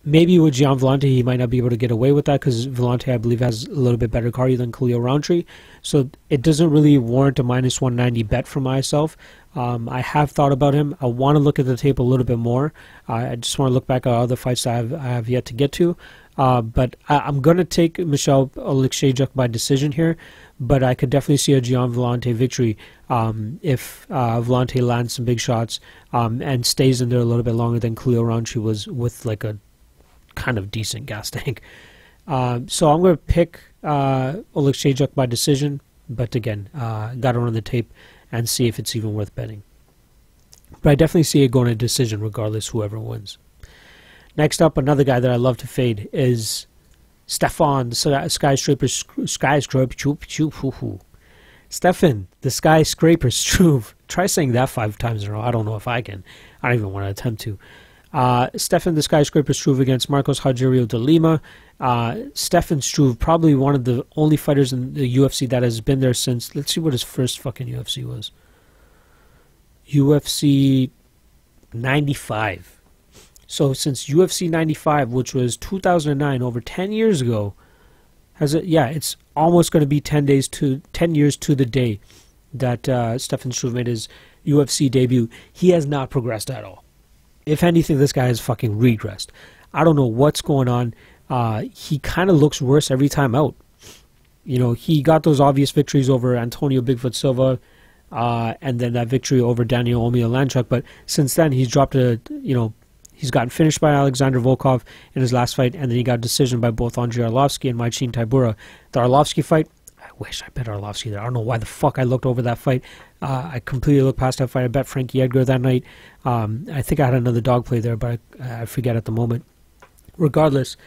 Speaker 1: maybe with Gian Villante, he might not be able to get away with that because Villante, I believe, has a little bit better cardio than Khalil Roundtree. So it doesn't really warrant a minus 190 bet for myself. I have thought about him. I want to look at the tape a little bit more. I just want to look back at other fights that I have yet to get to. But I'm going to take Michel Oleksiejczuk by decision here. But I could definitely see a Gian Villante victory if Villante lands some big shots and stays in there a little bit longer than Khalil Roundtree was with like a kind of decent gas tank. So I'm going to pick Oleksiejczuk by decision, but again, got to run the tape and see if it's even worth betting. But I definitely see it going to decision regardless, whoever wins. Next up, another guy that I love to fade is Stefan, the skyscraper Stefan, the skyscraper Struve. Try saying that 5 times in a row. I don't know if I can. I don't even want to attempt to. Stefan the skyscraper Struve against Marcos Rogerio de Lima. Stefan Struve, probably one of the only fighters in the UFC that has been there since, let's see what his first fucking UFC was. UFC 95. So since UFC 95, which was 2009, over 10 years ago, it's almost going to be 10 years to the day that Stefan Struve made his UFC debut. He has not progressed at all. If anything, this guy has fucking regressed. I don't know what's going on. He kind of looks worse every time out. He got those obvious victories over Antonio Bigfoot Silva, and then that victory over Daniel Omielanchuk. But since then, he's dropped he's gotten finished by Alexander Volkov in his last fight, and then he got a decision by both Andrei Arlovsky and Marcin Tybura. The Arlovsky fight, I wish I bet Arlovsky there. I don't know why the fuck I looked over that fight. I completely looked past that fight. I bet Frankie Edgar that night. I think I had another dog play there, but I forget at the moment. Regardless,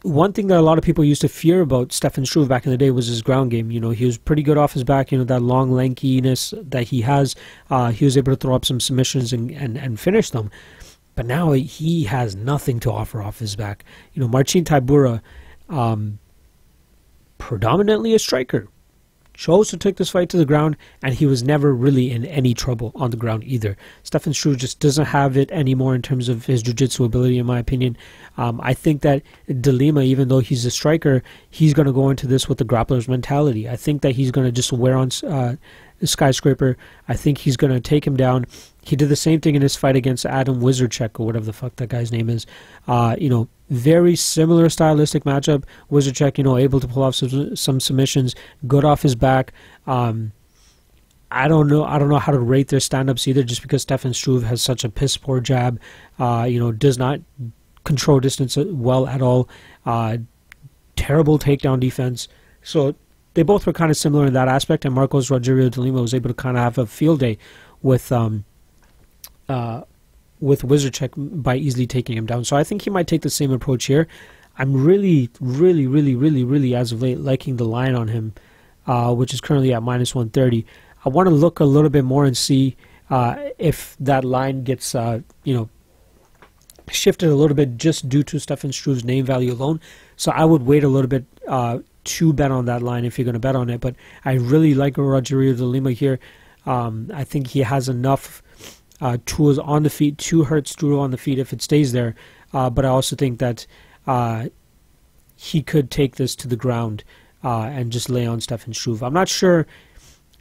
Speaker 1: one thing that a lot of people used to fear about Stefan Struve back in the day was his ground game. He was pretty good off his back, that long lankiness that he has. He was able to throw up some submissions and finish them. But now he has nothing to offer off his back. Marcin Tybura, predominantly a striker, chose to take this fight to the ground, and he was never really in any trouble on the ground either. Stefan Struve just doesn't have it anymore in terms of his jiu-jitsu ability, in my opinion. I think that De Lima, even though he's a striker, he's going to go into this with the grappler's mentality. I think that he's going to just wear on Skyscraper. I think he's going to take him down. He did the same thing in his fight against Adam Wizardchek, or whatever the fuck that guy's name is. Very similar stylistic matchup. Wizardchek, able to pull off some submissions, good off his back. I don't know how to rate their stand-ups either, just because Stefan Struve has such a piss-poor jab. Does not control distance well at all. Terrible takedown defense. So they both were kind of similar in that aspect, and Marcos Rogerio de Lima was able to kind of have a field day with Wizardchek by easily taking him down. So I think he might take the same approach here. I'm really, as of late, liking the line on him, which is currently at minus 130. I want to look a little bit more and see if that line gets, shifted a little bit just due to Stefan Struve's name value alone. So I would wait a little bit to bet on that line if you're going to bet on it. But I really like Rogerio de Lima here. I think he has enough tools on the feet to hurt Struve on the feet if it stays there. But I also think that he could take this to the ground and just lay on Stefan Struve. I'm not sure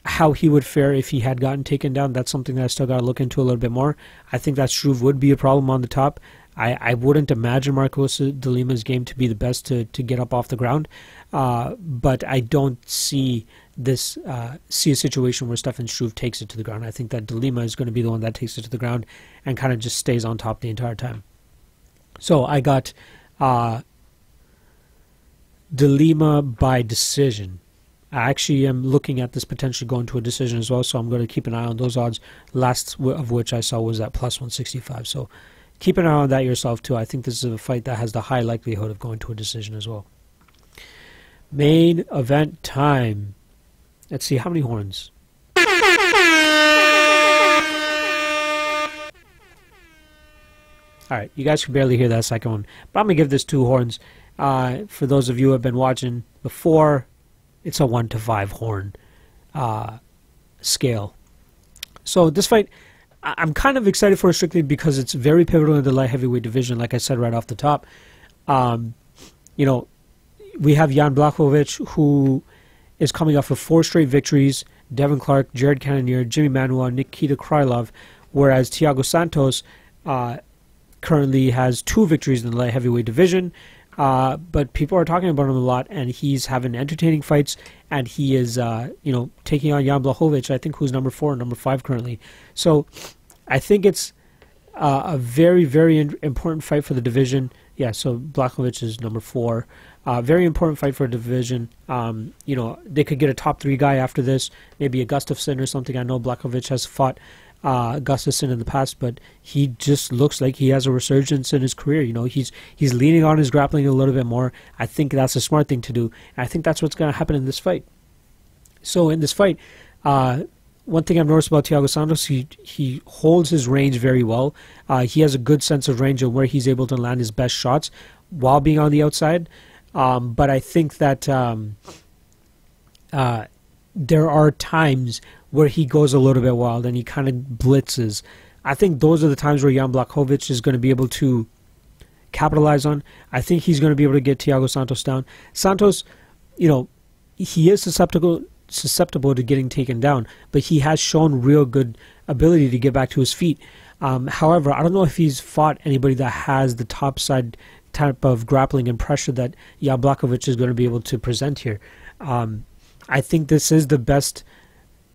Speaker 1: how he would fare if he had gotten taken down. That's something that I still got to look into a little bit more. I think that Struve would be a problem on the top. I wouldn't imagine Marcos de Lima's game to be the best to get up off the ground, but I don't see a situation where Stefan Struve takes it to the ground. I think that de Lima is going to be the one that takes it to the ground and kind of just stays on top the entire time. So I got de Lima by decision. I actually am looking at this potentially going to a decision as well, so I'm going to keep an eye on those odds, last of which I saw was at plus 165. So keep an eye on that yourself too. I think this is a fight that has the high likelihood of going to a decision as well. Main event time. Let's see, how many horns? Alright, you guys can barely hear that second one, but I'm going to give this 2 horns. For those of you who have been watching before, it's a 1 to 5 horn scale. So this fight, I'm kind of excited for it strictly because it's very pivotal in the light heavyweight division, like I said right off the top. You know, we have Jan Błachowicz, who is coming off of 4 straight victories, Devin Clark, Jared Cannonier, Jimmy Manuel, Nikita Krylov, whereas Thiago Santos currently has 2 victories in the light heavyweight division. But people are talking about him a lot, and he's having entertaining fights, and he is, you know, taking on Jan Błachowicz, I think, who's number 4 and number 5 currently. So I think it's a very, very important fight for the division. Yeah, so Błachowicz is number 4. Very important fight for a division. You know, they could get a top 3 guy after this, maybe a Gustafsson or something. I know Błachowicz has fought Gustafsson in the past, but he just looks like he has a resurgence in his career. You know, he's leaning on his grappling a little bit more. I think that's a smart thing to do. And I think that's what's going to happen in this fight. So in this fight, one thing I've noticed about Thiago Santos, he holds his range very well. He has a good sense of range of where he's able to land his best shots while being on the outside. But I think that there are times where he goes a little bit wild and he kind of blitzes. I think those are the times where Jan Błachowicz is going to be able to capitalize on. I think he's going to be able to get Thiago Santos down. Santos, you know, he is susceptible to getting taken down, but he has shown real good ability to get back to his feet. However, I don't know if he's fought anybody that has the top side type of grappling and pressure that Jan Błachowicz is going to be able to present here. I think this is the best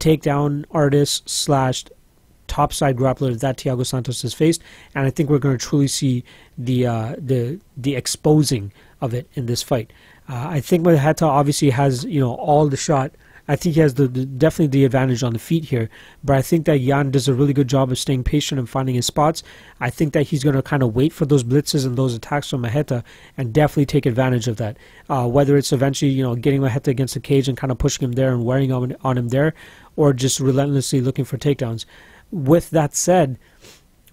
Speaker 1: takedown artist / topside grappler that Thiago Santos has faced, and I think we're going to truly see the exposing of it in this fight. I think Maheta obviously has, you know, all the shot. I think he has definitely the advantage on the feet here, but I think that Jan does a really good job of staying patient and finding his spots. I think that he's going to kind of wait for those blitzes and those attacks from Maheta and definitely take advantage of that. Whether it's eventually, you know, getting Maheta against the cage and kind of pushing him there and wearing on him there, or just relentlessly looking for takedowns. With that said,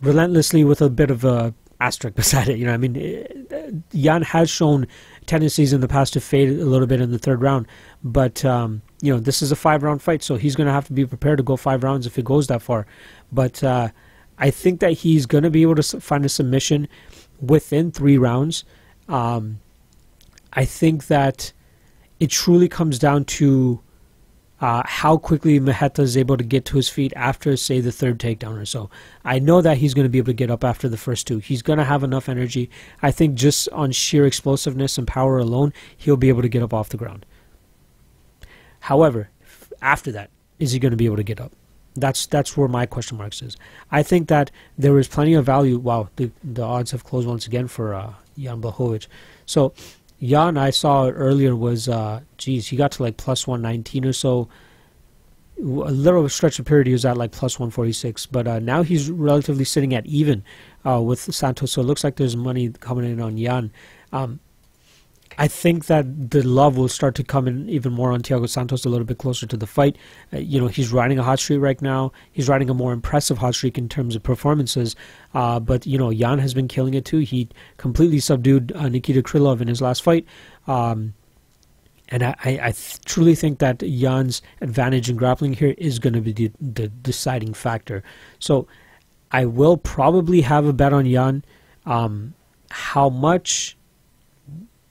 Speaker 1: relentlessly with a bit of a asterisk beside it, you know what I mean? Jan has shown tendencies in the past to fade a little bit in the 3rd round, but you know, this is a 5-round fight, so he's going to have to be prepared to go 5 rounds if it goes that far. But I think that he's going to be able to find a submission within 3 rounds. I think that it truly comes down to how quickly Maheta is able to get to his feet after, say, the 3rd takedown or so. I know that he's going to be able to get up after the first 2. He's going to have enough energy. I think just on sheer explosiveness and power alone, he'll be able to get up off the ground. However, after that, is he going to be able to get up? That's where my question marks is. I think that there is plenty of value. Wow, the odds have closed once again for Jan Błachowicz. So Jan, I saw earlier was, geez, he got to like plus 119 or so. A little stretch of period he was at like plus 146, but now he's relatively sitting at even with Santos. So it looks like there's money coming in on Jan. I think that the love will start to come in even more on Thiago Santos a little bit closer to the fight. You know, he's riding a hot streak right now. He's riding a more impressive hot streak in terms of performances. But, you know, Jan has been killing it too. He completely subdued Nikita Krylov in his last fight. And I truly think that Jan's advantage in grappling here is going to be the deciding factor. So I will probably have a bet on Jan. How much,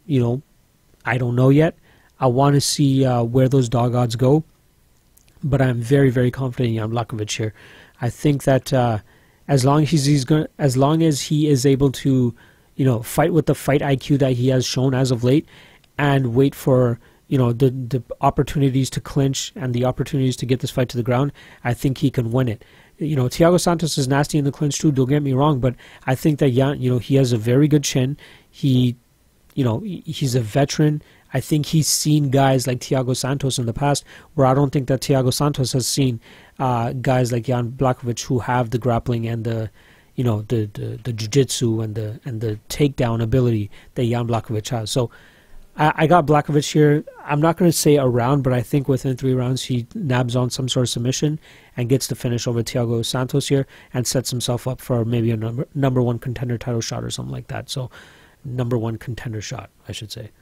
Speaker 1: you know, I don't know yet. I want to see where those dog odds go. But I'm very, very confident in Jan Błachowicz here. I think that as long as he is able to, fight with the fight IQ that he has shown as of late, and wait for the opportunities to clinch and the opportunities to get this fight to the ground, I think he can win it. Thiago Santos is nasty in the clinch too. Don't get me wrong, but I think that Jan, he has a very good chin. He's a veteran. I think he's seen guys like Thiago Santos in the past, where I don't think that Thiago Santos has seen guys like Jan Błachowicz who have the grappling and the jiu-jitsu and the takedown ability that Jan Błachowicz has. So I got Błachowicz here. I'm not going to say a round, but I think within 3 rounds he nabs on some sort of submission and gets the finish over Thiago Santos here and sets himself up for maybe a number 1 contender title shot or something like that. So number 1 contender shot, I should say.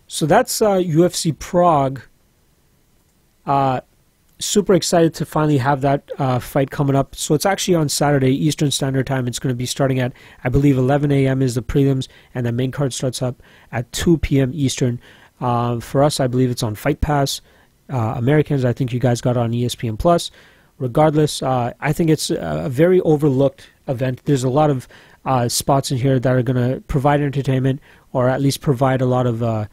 Speaker 1: So that's UFC Prague. Super excited to finally have that fight coming up. So it's actually on Saturday, Eastern Standard Time. It's going to be starting at, I believe, 11 a.m. is the prelims, and the main card starts up at 2 p.m. Eastern. For us, I believe it's on Fight Pass. Americans, I think you guys got it on ESPN+. Regardless, I think it's a very overlooked event. There's a lot of spots in here that are going to provide entertainment, or at least provide a lot of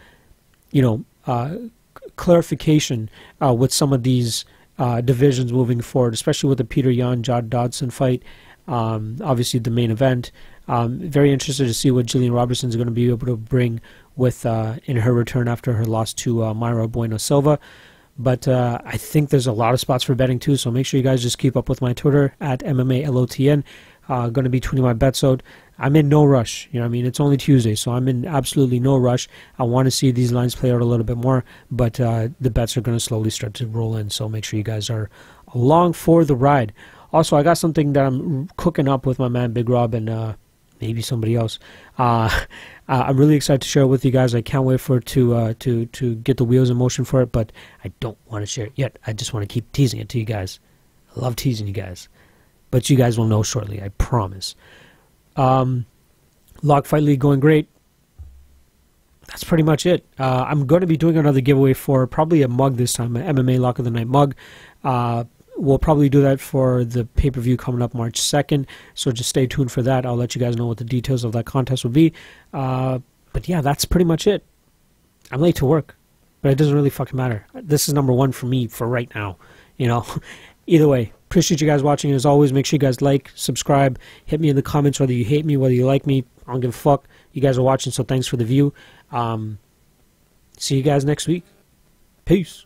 Speaker 1: clarification with some of these divisions moving forward, especially with the Petr Yan Dodson fight. Obviously, the main event. Very interested to see what Gillian Robertson is going to be able to bring with in her return after her loss to Mayra Bueno Silva. But I think there's a lot of spots for betting too, so make sure you guys just keep up with my Twitter at MMA LOTN. Going to be tweeting my bets out. I'm in no rush. It's only Tuesday, so I'm in absolutely no rush. I want to see these lines play out a little bit more, but the bets are going to slowly start to roll in, so make sure you guys are along for the ride. Also, I got something that I'm cooking up with my man Big Rob and maybe somebody else. I'm really excited to share it with you guys. I can't wait for it to get the wheels in motion for it, but I don't want to share it yet. I just want to keep teasing it to you guys. I love teasing you guys. But you guys will know shortly, I promise. Lock Fight League going great. That's pretty much it. I'm going to be doing another giveaway for probably a mug this time, an MMA Lock of the Night mug. We'll probably do that for the pay-per-view coming up March 2nd, so just stay tuned for that. I'll let you guys know what the details of that contest will be. But yeah, that's pretty much it. I'm late to work, but it doesn't really fucking matter. This is number 1 for me for right now, Either way, appreciate you guys watching. As always, make sure you guys like, subscribe, hit me in the comments whether you hate me, whether you like me. I don't give a fuck. You guys are watching, so thanks for the view. See you guys next week. Peace.